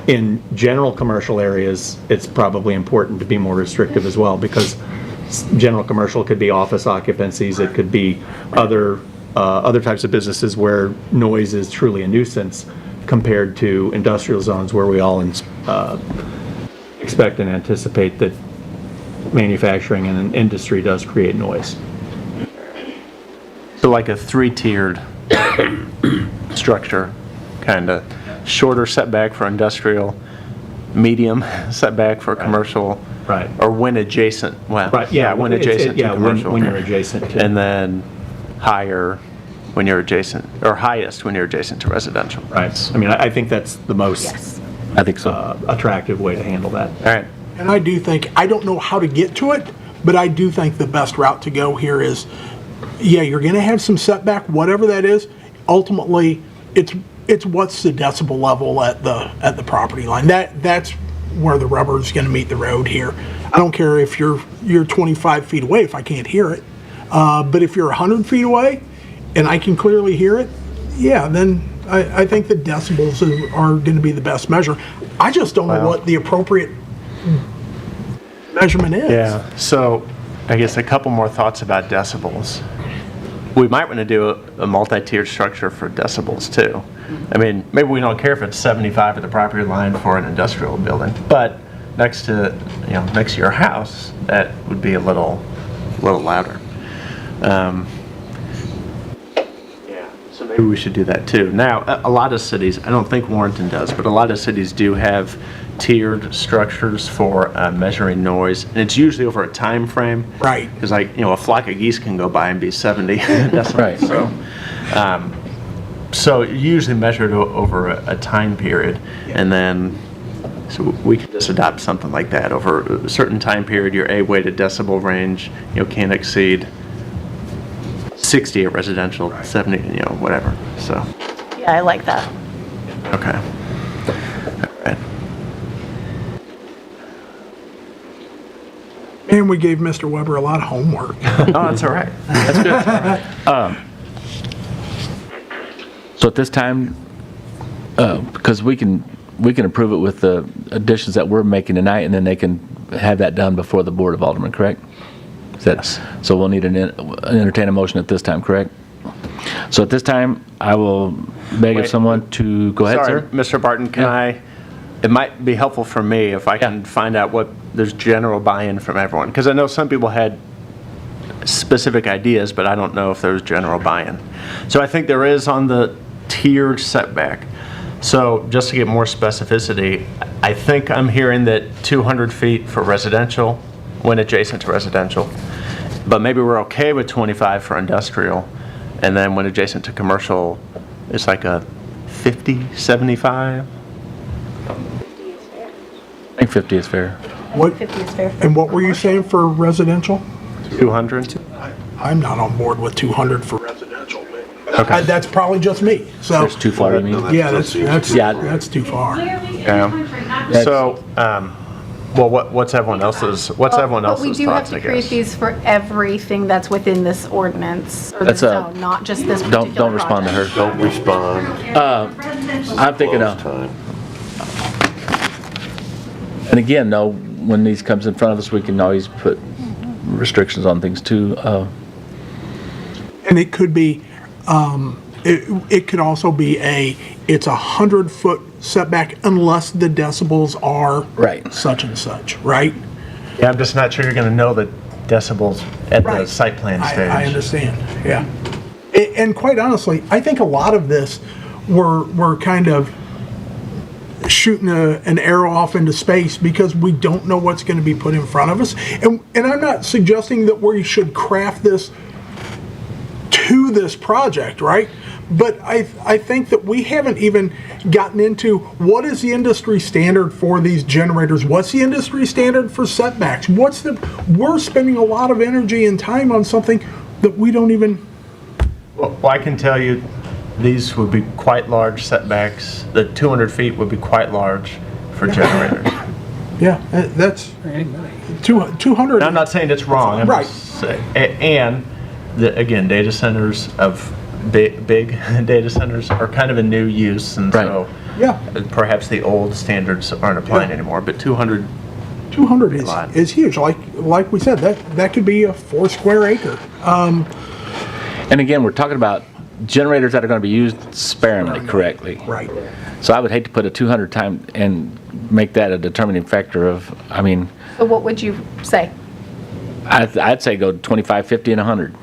in general commercial areas, it's probably important to be more restrictive as well, because general commercial could be office occupancies, it could be other types of businesses where noise is truly a nuisance compared to industrial zones where we all expect and anticipate that manufacturing and industry does create noise. So like a 3-tiered structure, kind of shorter setback for industrial, medium setback for commercial. Right. Or when adjacent, Right, yeah, when adjacent to commercial. when you're adjacent to. And then higher when you're adjacent, or highest when you're adjacent to residential. Right. I mean, I think that's the most. Yes. I think so. Attractive way to handle that. All right. And I do think, I don't know how to get to it, but I do think the best route to go here is, yeah, you're going to have some setback, whatever that is. Ultimately, it's what's the decibel level at the property line. That's where the rubber is going to meet the road here. I don't care if you're 25 feet away if I can't hear it, but if you're 100 feet away and I can clearly hear it, yeah, then I think the decibels are going to be the best measure. I just don't know what the appropriate measurement is. Yeah, so I guess a couple more thoughts about decibels. we might want to do a multi-tiered structure for decibels too. I mean, maybe we don't care if it's 75 at the property line for an industrial building, but next to your house, that would be a little louder. So maybe we should do that too. Now, a lot of cities, I don't think Warrenton does, but a lot of cities do have tiered structures for measuring noise, and it's usually over a time frame. Right. Because a flock of geese can go by and be 70 decibels. Right. So usually measured over a time period, and then so we can just adopt something like that over a certain time period. Your A-weighted decibel range, can't exceed 60 at residential, 70, whatever. So. Yeah, I like that. Okay. All right. And we gave Mr. Weber a lot of homework. Oh, that's all right. That's good. So at this time, because we can approve it with the additions that we're making tonight, and then they can have that done before the Board of Aldermen, correct? Yes. So we'll need an entertain a motion at this time, correct? So at this time, I will beg of someone to, go ahead, Sorry, sir. Mr. Barton, it might be helpful for me if I can find out what there's general buy-in from everyone, because I know some people had specific ideas, but I don't know if there's general buy-in. So I think there is on the tiered setback. So just to get more specificity, I think I'm hearing that 200 feet for residential when adjacent to residential, but maybe we're okay with 25 for industrial, and then when adjacent to commercial, it's like a 50, 75? I think 50 is fair. What, 50 is fair. and what were you saying for residential? 200? I'm not on board with 200 for residential. Okay. That's probably just me, so. That's too far, you mean? Yeah, that's too far. Yeah. So, well, what's everyone else's thoughts, I But we do have to create guess? these for everything that's within this ordinance, or That's this a- zone, not just this particular Don't respond to her. Don't respond. I'm thinking Close of, time. and again, no, when these comes in front of us, we can always put restrictions on things too. And it could be, it could also be it's 100-foot setback unless the decibels are Right. such and such, right? Yeah, I'm just not sure you're going to know the decibels at the Right. site plan stage. I understand, yeah. And quite honestly, I think a lot of this, we're kind of shooting an arrow off into space because we don't know what's going to be put in front of us. And I'm not suggesting that we should craft this to this project, right? But I think that we haven't even gotten into what is the industry standard for these generators? What's the industry standard for setbacks? We're spending a lot of energy and time on something that we don't even. Well, I can tell you, these would be quite large setbacks. The 200 feet would be quite large for generators. Yeah, that's 200. And I'm not saying it's wrong. I'm Right. just saying- And, again, data centers of big data centers are kind of a new use, and so Yeah. perhaps the old standards aren't applying anymore, but 200, 200 a lot. is huge. Like we said, that could be a 4 square acre. And again, we're talking about generators that are going to be used sparingly, correctly. Right. So I would hate to put a 200 time and make that a determining factor of, I mean, So what would you say? I'd say go 25, 50, and 100.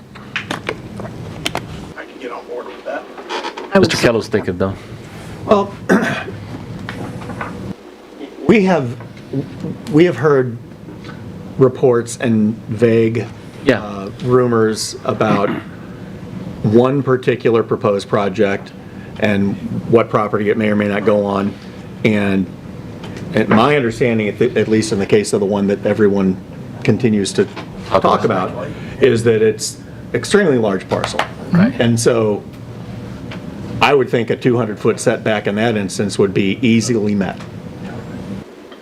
I can get on board with that. Mr. Kello's thinking though. Well, we have heard reports and vague rumors about one particular proposed project and what property it may or may not go on. And my understanding, at least in the case of the one that everyone continues to talk about, is that it's extremely large parcel. Right. And so I would think a 200-foot setback in that instance would be easily met.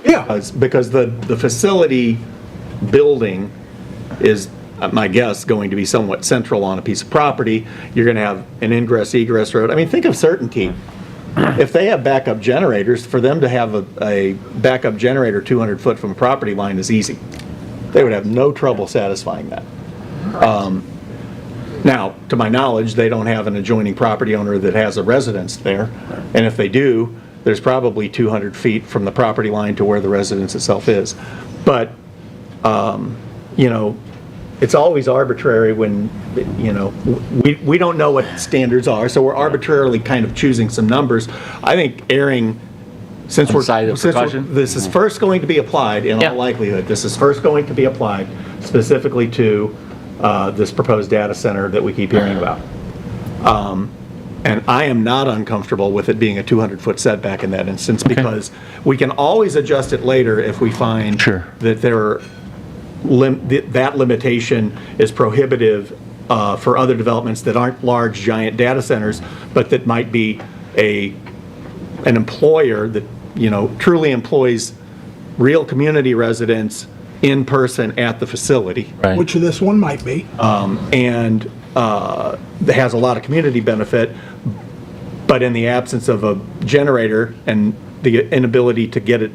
Yeah. Because the facility building is, my guess, going to be somewhat central on a piece of property. You're going to have an ingress egress road. I mean, think of Certainty. If they have backup generators, for them to have a backup generator 200 foot from a property line is easy. They would have no trouble satisfying that. Now, to my knowledge, they don't have an adjoining property owner that has a residence there, and if they do, there's probably 200 feet from the property line to where the residence itself is. But, you know, it's always arbitrary when, you know, we don't know what standards are, so we're arbitrarily kind of choosing some numbers. I think erring, since we're, Side of precaution? this is first going to be applied, in Yeah. all likelihood, this is first going to be applied specifically to this proposed data center that we keep hearing about. And I am not uncomfortable with it being a 200-foot setback in that instance, because we can always adjust it later if we find that that limitation is prohibitive for other developments that aren't large, giant data centers, but that might be an employer that, you know, truly employs real community residents in person at the facility. Right. Which this one might be. And that has a lot of community benefit, but in the absence of a generator and the inability to get it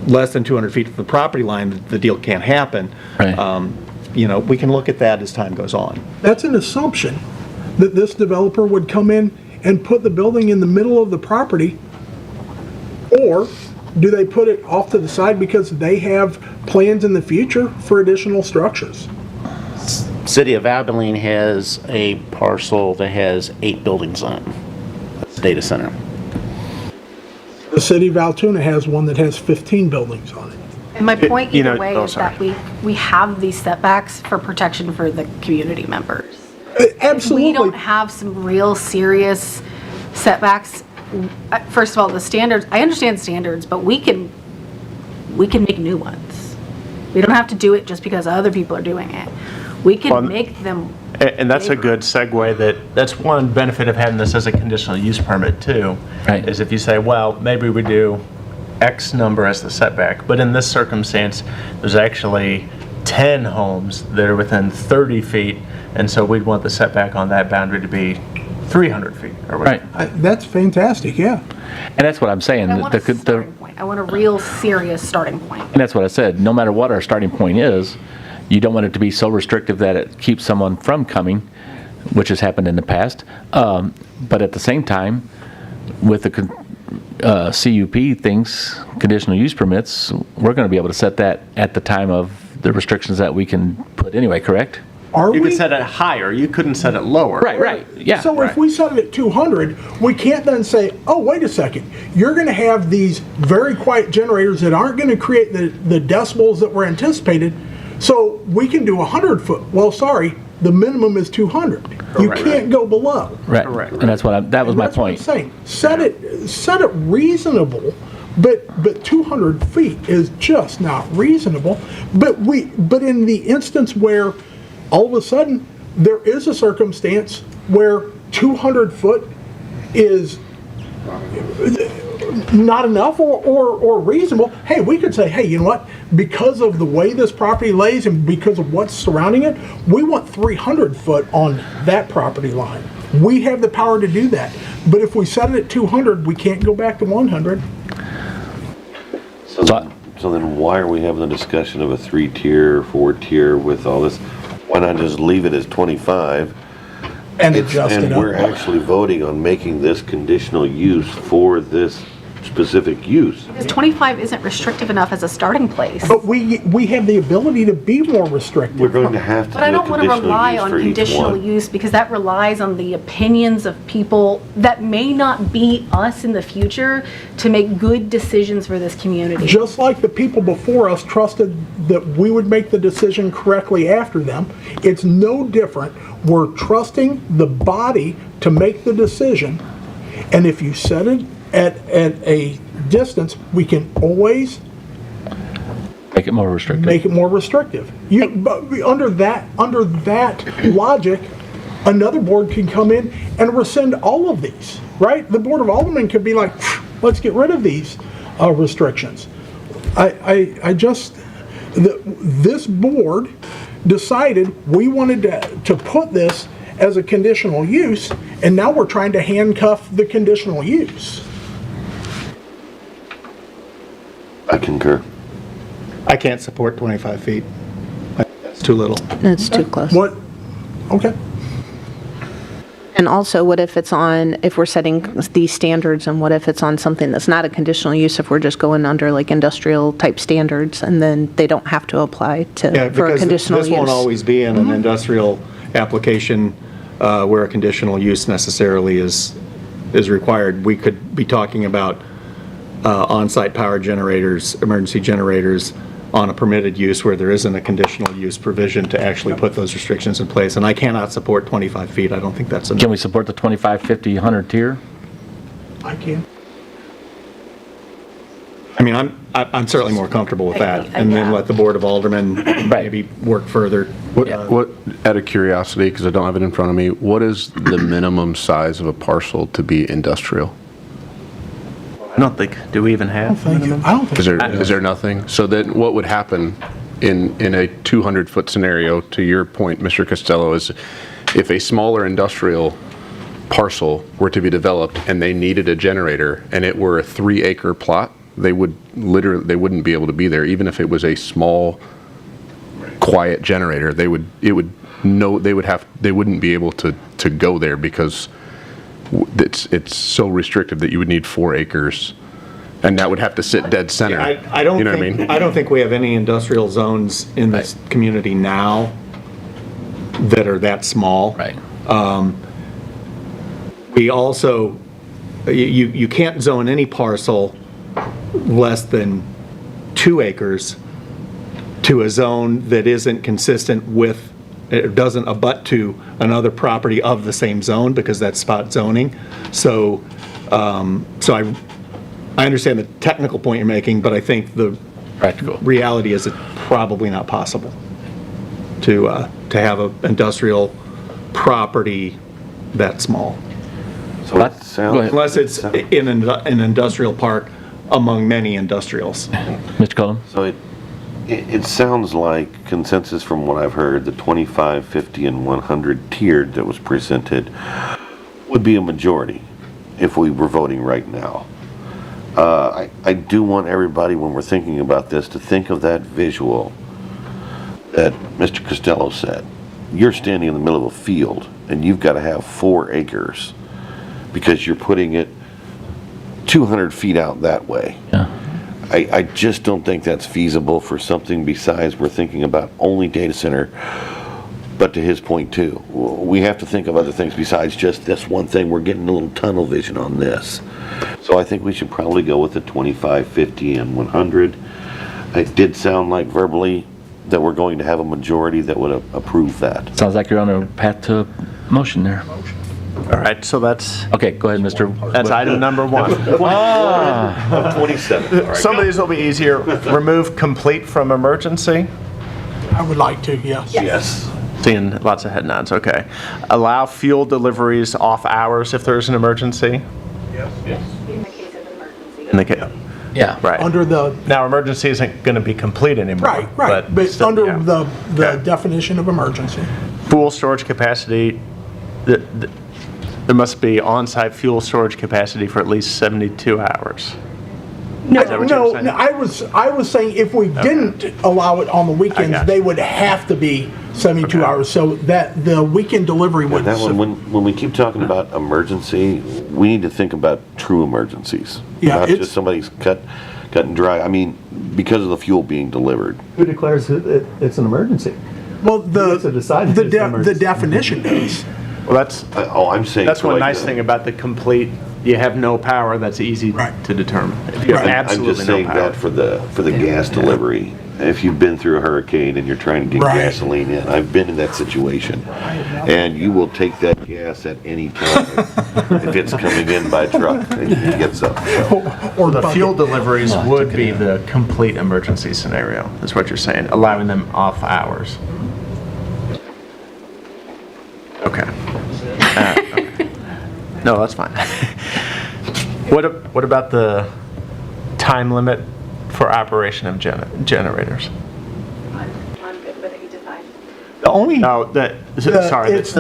less than 200 feet from the property line, the deal can't happen. Right. You know, we can look at that as time goes on. That's an assumption that this developer would come in and put the building in the middle of the property, or do they put it off to the side because they have plans in the future for additional structures? City of Abilene has a parcel that has 8 buildings on it. That's a data center. The city of Altoona has one that has 15 buildings on it. And my point You either know- way oh, is sorry. that we have these setbacks for protection for the community members. Absolutely. We don't have some real serious setbacks. First of all, the standards, I understand standards, but we can make new ones. We don't have to do it just because other people are doing it. We Well, can make them. And that's a good segue, that's one benefit of having this as a conditional use permit too. Right. Is if you say, well, maybe we do X number as the setback, but in this circumstance, there's actually 10 homes that are within 30 feet, and so we'd want the setback on that boundary to be 300 feet or Right. whatever. That's fantastic, yeah. And that's what I'm saying. I want a starting point. I want a real serious starting point. And that's what I said. No matter what our starting point is, you don't want it to be so restrictive that it keeps someone from coming, which has happened in the past. But at the same time, with the CUP things, conditional use permits, we're going to be able to set that at the time of the restrictions that we can put anyway, correct? Are You we? could set it higher, you couldn't set it lower. Right, yeah. So if we set it at 200, we can't then say, oh, wait a second, you're going to have these very quiet generators that aren't going to create the decibels that were anticipated, so we can do 100 foot. Well, sorry, the minimum is 200. You can't go below. Right. Correct. And that's what that was And my that's what I'm point. saying. Set it reasonable, but 200 feet is just not reasonable. But in the instance where all of a sudden there is a circumstance where 200 foot is not enough or reasonable, hey, we could say, hey, you know what? Because of the way this property lays and because of what's surrounding it, we want 300 foot on that property line. We have the power to do that. But if we set it at 200, we can't go back to 100. So then why are we having a discussion of a 3-tier, 4-tier with all this? Why not just leave it as 25? And adjust it And up. we're actually voting on making this conditional use for this specific use. Because 25 isn't restrictive enough as a starting place. But we have the ability to be more restrictive. We're going to have to But I do a don't want to conditional rely use on for each conditional one. use because that relies on the opinions of people that may not be us in the future to make good decisions for this community. Just like the people before us trusted that we would make the decision correctly after them, it's no different. We're trusting the body to make the decision, and if you set it at a distance, we can always Make it more restrictive. make it more restrictive. But under that logic, another board can come in and rescind all of these, right? The Board of Aldermen could be like, let's get rid of these restrictions. This board decided we wanted to put this as a conditional use, and now we're trying to handcuff the conditional use. I concur. I can't support 25 feet. It's too little. It's too close. What? Okay. And also, what if it's on, if we're setting these standards, and what if it's on something that's not a conditional use, if we're just going under like industrial type standards, and then they don't have to apply to, Yeah, for a because conditional use? this won't always be in an industrial application where a conditional use necessarily is required. We could be talking about on-site power generators, emergency generators, on a permitted use where there isn't a conditional use provision to actually put those restrictions in place. And I cannot support 25 feet. I don't think that's enough. Can we support the 25, 50, 100 tier? I can. I mean, I'm certainly more comfortable with that, and then let the Board of Aldermen maybe work further. What, out of curiosity, because I don't have it in front of me, what is the minimum size of a parcel to be industrial? I don't think, do we even have? I don't think. Is there nothing? So then what would happen in a 200-foot scenario, to your point, Mr. Costello, is if a smaller industrial parcel were to be developed and they needed a generator and it were a 3-acre plot, they wouldn't be able to be there, even if it was a small, quiet generator. They wouldn't be able to go there because it's so restrictive that you would need 4 acres, and that would have to sit dead center. I don't You know what I think, mean? I don't think we have any industrial zones in this community now that are that small. Right. We also, you can't zone any parcel less than 2 acres to a zone that isn't consistent with, it doesn't abut to another property of the same zone, because that's spot zoning. So, I understand the technical point you're making, but I think the Practical. reality is it's probably not possible to have an industrial property that small. So it sounds. Unless it's in an industrial park among many industrials. Mr. Cullum? So it sounds like consensus from what I've heard, the 25, 50, and 100 tiered that was presented would be a majority if we were voting right now. I do want everybody, when we're thinking about this, to think of that visual that Mr. Costello said. You're standing in the middle of a field and you've got to have 4 acres because you're putting it 200 feet out that way. Yeah. I just don't think that's feasible for something besides we're thinking about only data center. But to his point too, we have to think of other things besides just this one thing. We're getting a little tunnel vision on this. So I think we should probably go with the 25, 50, and 100. It did sound like verbally that we're going to have a majority that would approve that. Sounds like you're on a path to motion there. All right, so that's, Okay, go ahead, Mr. that's item number 1. 27. All right, Some of these will be easier. Remove complete from emergency. I would like to, yes. Yes. Seeing lots of head nods, okay. Allow fuel deliveries off hours if there's an emergency. In the case of emergency. In the case, Yeah. right. Under the, Now, emergency isn't going to be complete anymore. right, but still, under yeah. the Okay. definition of emergency. Fuel storage capacity, there must be on-site fuel storage capacity for at least 72 hours. No, Is that what you were no, saying? no, I was saying if we didn't allow it on the weekends, got they you. would have to be 72 hours, so that the weekend delivery would. That one, when we keep talking about emergency, we need to think about true emergencies. Yeah, Not it's- just somebody's cut and dry. I mean, because of the fuel being delivered. Who declares it's an emergency? Well, gets to decide if the it's an emergency? definition does. Well, that's, I'm saying. that's for one like nice the- thing about the complete, you have no power, that's easy Right. to determine. If you have Right. I'm absolutely just no saying power. that for the gas delivery. If you've been through a hurricane and you're trying to get Right. gasoline in, I've been in that situation. And you will take that gas at any time if it's coming in by truck and you get some. Or The bucket. fuel deliveries would be the complete emergency scenario, is what you're saying, allowing them off hours. Okay. Okay. No, that's fine. What about the time limit for operation of generators? I'm good with 8 to 5. The only, No, sorry. It's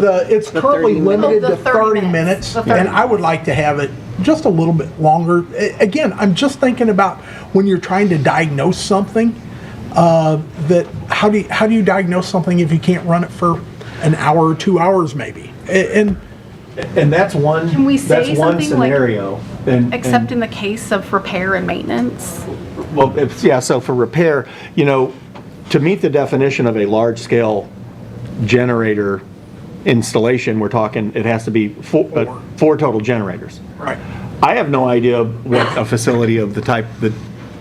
currently limited to 30 minutes, and I would like to have it just a little bit longer. Again, I'm just thinking about when you're trying to diagnose something, that how do you diagnose something if you can't run it for an hour or 2 hours maybe? And And that's one, Can we say that's one something like- scenario. And- Except in the case of repair and maintenance. Well, yeah, so for repair, to meet the definition of a large-scale generator installation, we're talking, it has to be four total generators. Right. I have no idea what a facility of the type that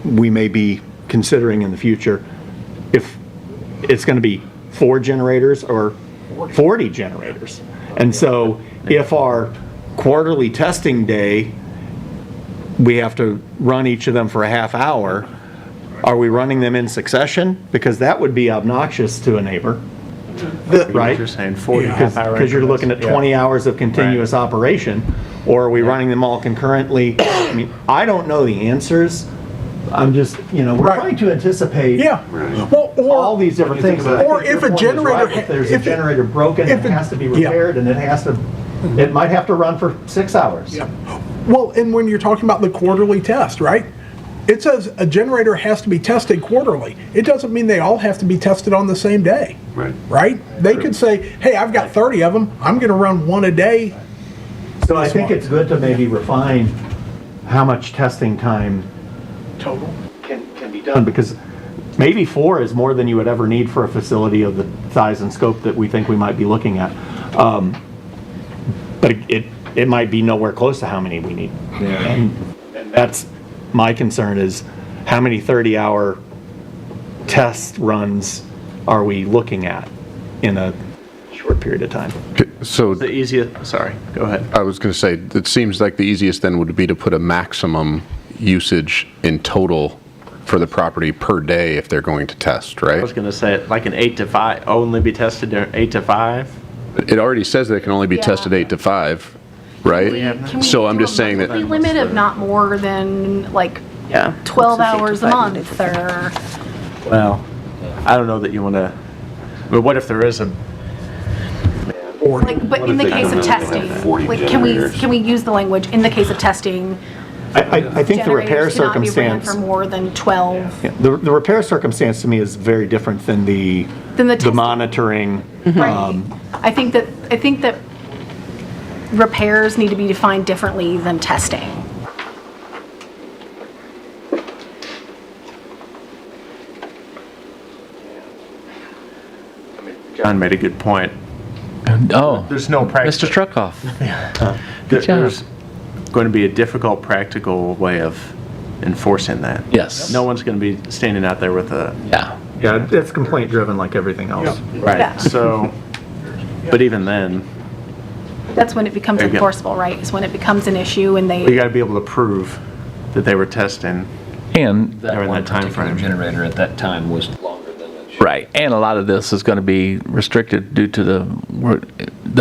we may be considering in the future, if it's going to be 4 generators or 40 generators. And so if our quarterly testing day, we have to run each of them for a half hour, are we running them in succession? Because that would be obnoxious to a neighbor, right? You're saying 40 half-hour Because you're looking at 20 hours of continuous operation, or are we running them all concurrently? I mean, I don't know the answers. I'm just, we're trying to anticipate Yeah. Well, all these different things. But I or think your if a point is generator right. If there's a if it- generator broken, if it it- has to be yeah. repaired, and it might have to run for 6 hours. Yeah. Well, and when you're talking about the quarterly test, right? It says a generator has to be tested quarterly. It doesn't mean they all have to be tested on the same day. Right. Right? They could say, hey, I've got 30 of them. I'm going to run one a day. So I think it's good to maybe refine how much testing time Total. can be done, because maybe 4 is more than you would ever need for a facility of the size and scope that we think we might be looking at. But it might be nowhere close to how many we need. And that's my concern, is how many 30-hour test runs are we looking at in a short period of time? So The easiest, sorry, go ahead. I was going to say, it seems like the easiest then would be to put a maximum usage in total for the property per day if they're going to test, I right? was going to say, like an 8 to 5, only be tested during 8 to 5? It already says they can only be Yeah. tested 8 to 5, right? Can we So I'm do just a saying monthly that, limit of not more than like Yeah. 12 Let's just say hours a 5 month or, Well, I don't know that you want to, but what if there is a, like, but in the if they case come of in and have testing, 40 like, generators? can we use the language, in the case of testing, I think the repair generators cannot be ran circumstance, for more than 12? yeah, the repair circumstance to me is very different than the Than the testing. monitoring. Right. I think that repairs need to be defined differently than testing. John made a good point. Oh, There's no practical. Mr. Truckoff. job. There's going to be a difficult, practical way of enforcing that. Yes. No one's going to be standing out there with a, Yeah. Yeah, it's complaint driven like everything else. Yeah. right, so, but even then, That's when it becomes There you go. enforceable, right? Is when it becomes an issue and you they, got to be able to prove that they were testing And, during that time frame. generator at that time was longer than it should. right, and a lot of this is going to be restricted due to the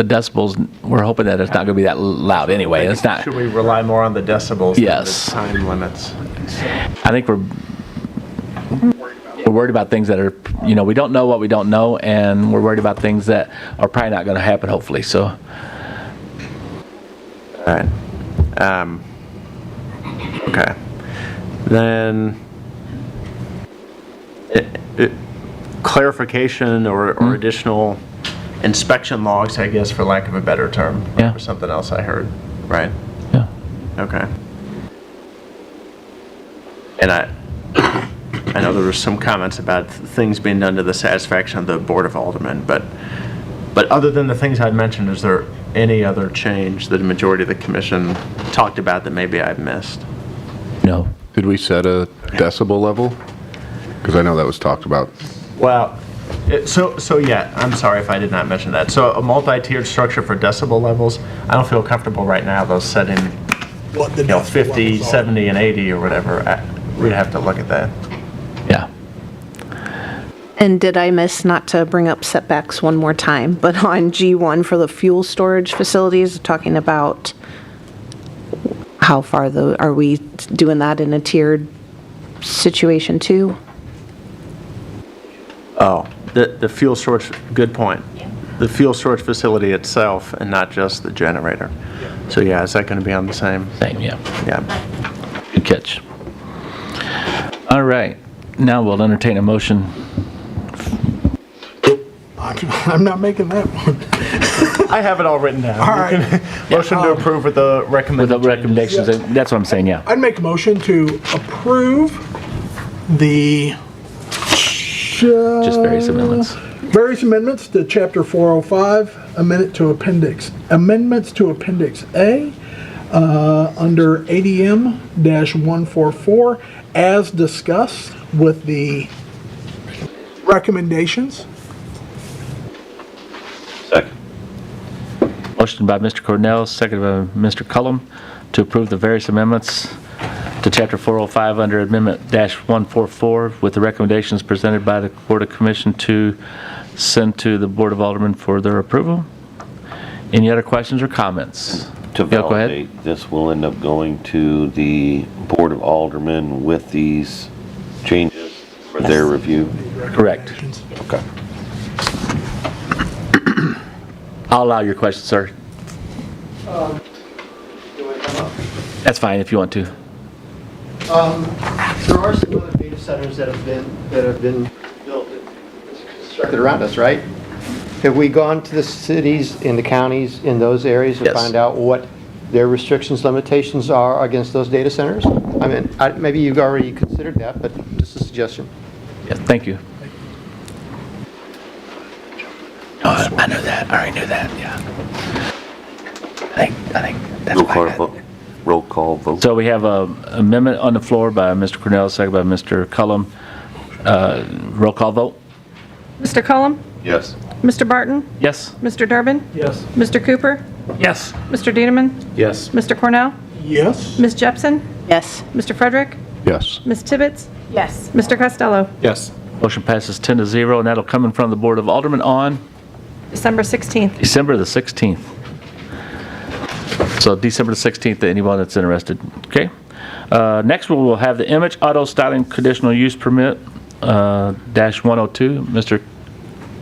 decibels. We're hoping that it's not going to be that loud anyway. It's not, Should we rely more on the decibels than the Yes. time limits? I think we're worried about things that are, we don't know what we don't know, and we're worried about things that are probably not going to happen, hopefully, so. All right. Okay. Then, clarification or additional inspection logs, I guess, for lack of a better term. Yeah. Or something else I heard, right? Yeah. Okay. And I know there were some comments about things being done to the satisfaction of the Board of Aldermen, but other than the things I'd mentioned, is there any other change that a majority of the commission talked about that maybe I've missed? No. did we set a decibel level? Because I know that was talked about. Well, so yeah, I'm sorry if I did not mention that. So a multi-tiered structure for decibel levels, I don't feel comfortable right now, though, setting, What the 50, decibel levels are. 70, and 80 or whatever. We'd have to look at that. Yeah. And did I miss not to bring up setbacks one more time, but on G1 for the fuel storage facilities, talking about how far are we doing that in a tiered situation too? Oh, the fuel storage, good point. The fuel storage facility itself and not just the generator. So yeah, is that going to be on the same? Same, yeah. Yeah. Good catch. All right. Now we'll entertain a motion. I'm not making that one. I have it all written down. All right. Motion to approve with the With recommended the recommendations, that's what I'm saying, yeah. I'd make a motion to approve the Just various amendments. various amendments to Chapter 405, amendments to Appendix A, under ADM-144, as discussed with the recommendations. Second. Motion by Mr. Cornell, seconded by Mr. Cullum, to approve the various amendments to Chapter 405 under Amendment -144 with the recommendations presented by the Board of Commission to send to the Board of Aldermen for their approval. Any other questions or comments? To Yeah, go ahead. validate, this will end up going to the Board of Aldermen with these changes for their review? Correct. Okay. I'll allow your question, sir. That's fine if you want to. There are some other data centers that have been built and constructed around us, right? Have we gone to the cities and the counties in those areas to Yes. find out what their restrictions, limitations are against those data centers? I mean, maybe you've already considered that, but just a suggestion. Yes, thank you. Oh, I knew that. I already knew that, yeah. I think that's Roll call vote. So we have a amendment on the floor by Mr. Cornell, second by Mr. Cullum. Roll call vote? Mr. Cullum? Yes. Mr. Barton? Yes? Mr. Durbin? Yes. Mr. Cooper? Yes. Mr. Diedemann? Yes. Mr. Cornell? Yes. Ms. Jepson? Yes. Mr. Frederick? Yes. Ms. Tibbetts? Yes. Mr. Costello? Yes. Motion passes 10-0, and that'll come in front of the Board of Aldermen on December 16th. December the 16th. So December the 16th, to anyone that's interested. Okay. Next, we will have the Image Auto Styling Conditional Use Permit, -102. Mr.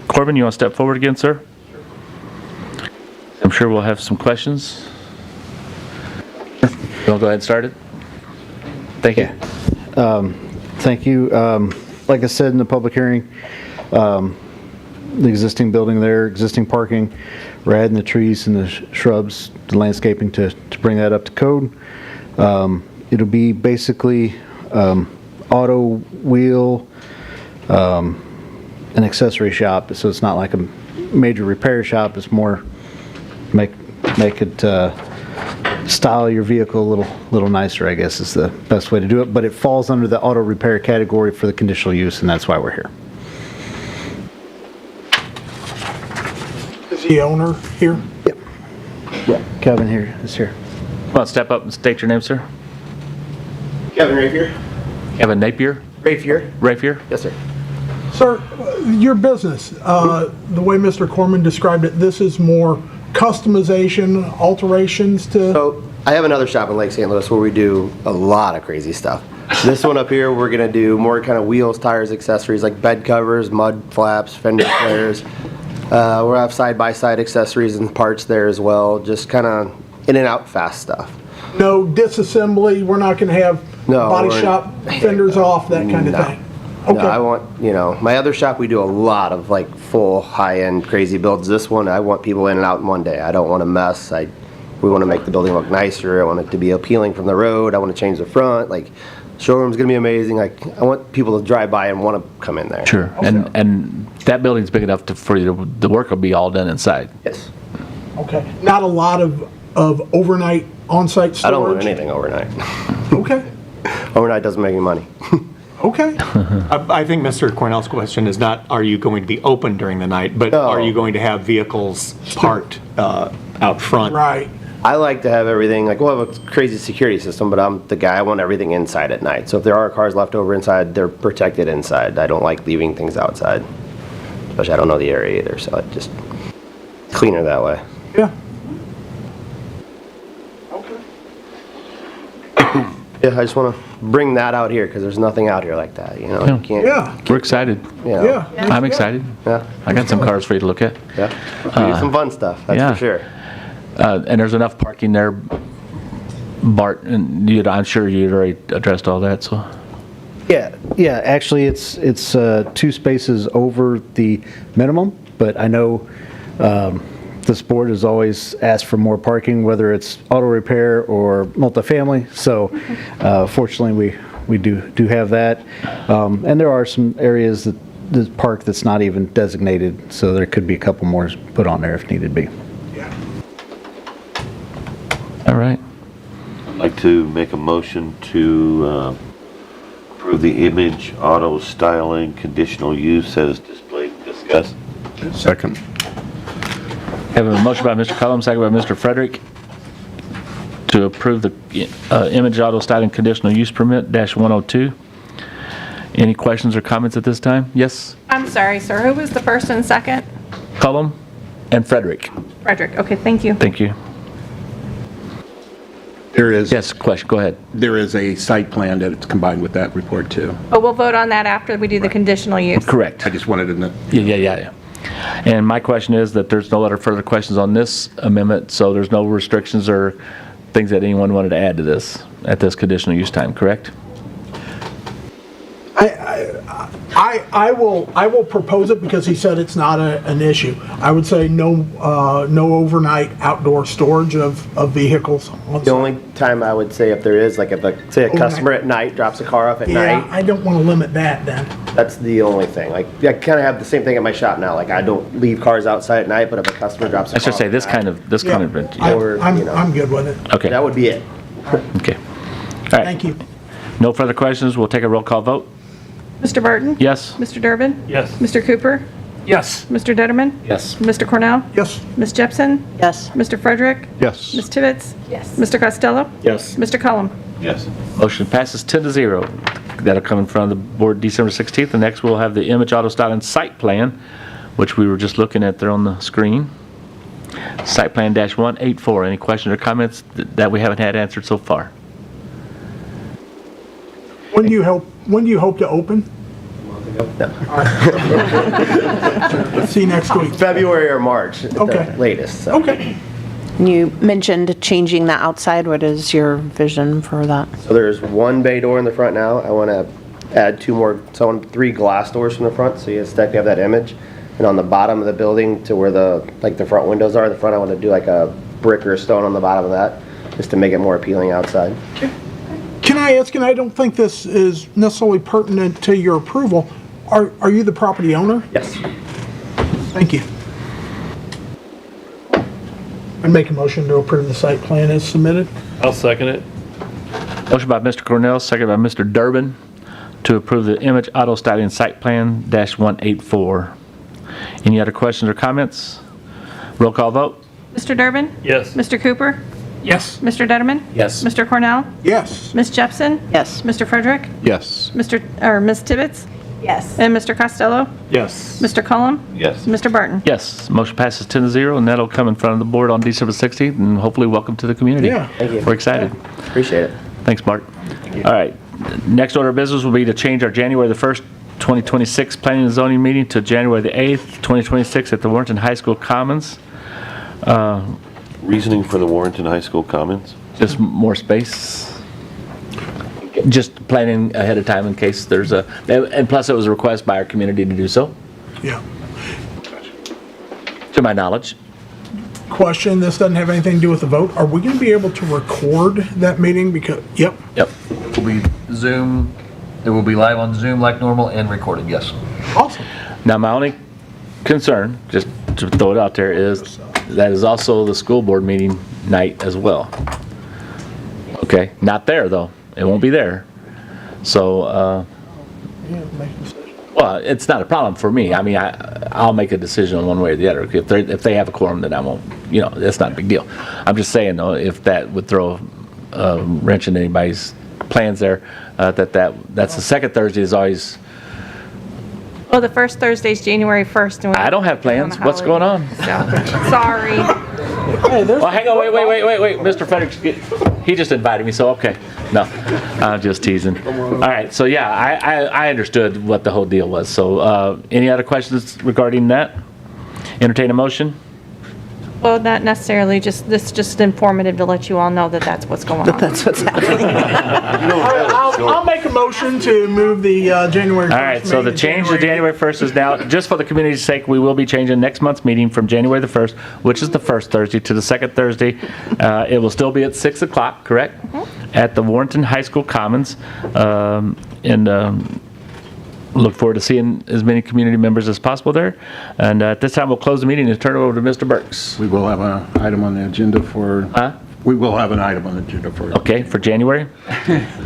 Corbin, you want to step forward again, sir? I'm sure we'll have some questions. You want to go ahead and start it? Thank you. Thank you. Like I said in the public hearing, the existing building there, existing parking, we're adding the trees and the shrubs, the landscaping to bring that up to code. It'll be basically auto wheel, an accessory shop, so it's not like a major repair shop. It's more make it style your vehicle a little nicer, I guess is the best way to do it. But it falls under the auto repair category for the conditional use, and that's why we're here. Is the owner here? Yep. Yeah, Kevin here is here. Come on, step up and state your name, sir. Kevin Rapier? Kevin Napier? Rapier? Rapier? Yes, sir. Sir, your business, the way Mr. Corman described it, this is more customization, alterations to... So I have another shop in Lake St. Louis where we do a lot of crazy stuff. This one up here, we're gonna do more kind of wheels, tires, accessories like bed covers, mud flaps, fender flares. We'll have side-by-side accessories and parts there as well, just kind of in and out fast stuff. No disassembly, we're not going to have No, body we're- shop fenders off, that kind of No. thing? No, Okay. I want, my other shop, we do a lot of like full high-end crazy builds. This one, I want people in and out in one day. I don't want to mess. We want to make the building look nicer. I want it to be appealing from the road. I want to change the front. Like, showroom's going to be amazing. Like, I want people to drive by and want to come in there. Sure. And that building's big enough for you to, the work will be all done inside. Yes. Okay. Not a lot of overnight on-site storage? I don't want anything overnight. Okay. Overnight doesn't make any money. Okay. I think Mr. Cornell's question is not, are you going to be open during the night, but No. are you going to have vehicles parked out front? Right. I like to have everything, like, we'll have a crazy security system, but I'm the guy, I want everything inside at night. So if there are cars left over inside, they're protected inside. I don't like leaving things outside. Especially I don't know the area either, so it just cleaner that way. Yeah. Yeah, I just want to bring that out here because there's nothing out here like that, you know? You can't, Yeah. We're excited. you know? Yeah. I'm excited. Yeah. I got some cars for you to look at. Yeah. We do some fun stuff, that's yeah. for sure. And there's enough parking there, Bart, and I'm sure you'd already addressed all that, so. Yeah, actually, it's 2 spaces over the minimum, but I know This board has always asked for more parking, whether it's auto repair or multifamily. So fortunately, we do have that. And there are some areas that the park that's not even designated, so there could be a couple more put on there if needed be. All right. I'd like to make a motion to approve the image auto styling conditional use as displayed and discussed. Second. Have a motion by Mr. Cullum, second by Mr. Frederick, to approve the Image Auto Styling Conditional Use Permit -102. Any questions or comments at this time? Yes? I'm sorry, sir. Who was the first and second? Cullum and Frederick. Frederick. Okay, thank you. Thank you. There is, Yes, question, go ahead. there is a site plan that's combined with that report, too. But we'll vote on that after we do the conditional use. Correct. I just wanted to know. Yeah. And my question is that there's no other further questions on this amendment, so there's no restrictions or things that anyone wanted to add to this at this conditional use time, correct? I will propose it because he said it's not an issue. I would say no overnight outdoor storage of vehicles on The site. only time I would say if there is, like if say a customer at night drops a car off at Yeah, night, I don't want to limit that then. that's the only thing. Like, I kind of have the same thing at my shop now. Like, I don't leave cars outside at night, but if a customer drops a I car should say off this at kind night, of, this Yeah, kind of, yeah. I'm good with it. Okay, that would be it. okay. All right, Thank you. no further questions, we'll take a roll call vote. Mr. Burton? Yes? Mr. Durbin? Yes. Mr. Cooper? Yes. Mr. Detterman? Yes. Mr. Cornell? Yes. Ms. Jepson? Yes. Mr. Frederick? Yes. Ms. Tibbetts? Yes. Mr. Costello? Yes. Mr. Cullum? Yes. Motion passes 10-0. That'll come in front of the board December 16th, and next we'll have the Image Auto Styling Site Plan, which we were just looking at there on the screen. Site Plan -184. Any questions or comments that we haven't had answered so far? When do you hope to open? See you next week. February or March at Okay. the latest. So. Okay. You mentioned changing the outside. What is your vision for that? So there's one bay door in the front now. I want to add two more, so I want 3 glass doors from the front, so you have that image. And on the bottom of the building to where the front windows are, the front, I want to do like a brick or a stone on the bottom of that, just to make it more appealing outside. Can I ask, and I don't think this is necessarily pertinent to your approval, are you the property owner? Yes. Thank you. I'd make a motion to approve the site plan as submitted. I'll second it. Motion by Mr. Cornell, second by Mr. Durbin, to approve the Image Auto Styling Site Plan -184. Any other questions or comments? Roll call vote. Mr. Durbin? Yes. Mr. Cooper? Yes. Mr. Detterman? Yes. Mr. Cornell? Yes. Ms. Jepson? Yes. Mr. Frederick? Yes. Ms. Tibbetts? Yes. And Mr. Costello? Yes. Mr. Cullum? Yes. Mr. Burton? Yes, motion passes 10-0, and that'll come in front of the board on December 16th, and hopefully welcome to the community. Yeah. Thank you. We're excited. Appreciate it. Thanks, Mark. All right, next order of business will be to change our January the 1st, 2026 Planning and Zoning meeting to January the 8th, 2026 at the Warrenton High School Commons. Reasoning for the Warrenton High School comments? Just more space. Just planning ahead of time in case there's a, and plus it was a request by our community to do so, Yeah. to my knowledge. Question, this doesn't have anything to do with the vote. Are we going to be able to record that meeting? Because, yep. Yep. It will be Zoom, it will be live on Zoom like normal and recorded, yes. Awesome. Now, my only concern, just to throw it out there, is that is also the school board meeting night as well. Okay, not there though. It won't be there. So, well, it's not a problem for me. I mean, I'll make a decision on one way or the other. If they have a quorum, then I won't, that's not a big deal. I'm just saying though, if that would throw a wrench in anybody's plans there, that's the second Thursday is always, Well, the first Thursday is January 1st. And I don't have plans. What's going on? Sorry. Well, hang on, wait. Mr. Frederick, he just invited me, so okay. No, I'm just teasing. All right, so yeah, I understood what the whole deal was. So any other questions regarding that? Entertain a motion? Well, not necessarily, just informative to let you all know that that's what's going on. That's what's happening. I'll make a motion to move the January 1st. All right, so the meeting change to January 1st is now, just for the community's sake, we will be changing next month's meeting from January the 1st, which is the first Thursday, to the second Thursday. It will still be at 6 o'clock, correct? At the Warrenton High School Commons. Look forward to seeing as many community members as possible there. And at this time, we'll close the meeting and turn it over to Mr. Burks. We will have an item on the agenda for... Huh? We will have an item on the agenda for... Okay, for January?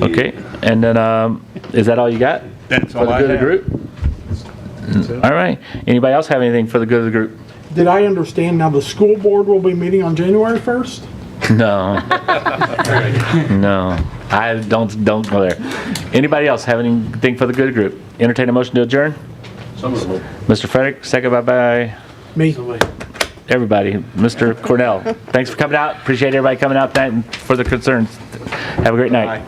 Okay, and then, is that all you got? That's For all the I good of the have. group? All right. Anybody else have anything for the good of the group? Did I understand now the school board will be meeting on January 1st? No. No. I don't go there. Anybody else have anything for the good of the group? Entertain a motion to adjourn? Mr. Frederick, second by Me. everybody. Mr. Cornell, thanks for coming out. Appreciate everybody coming out tonight and for the concerns. Have a great night.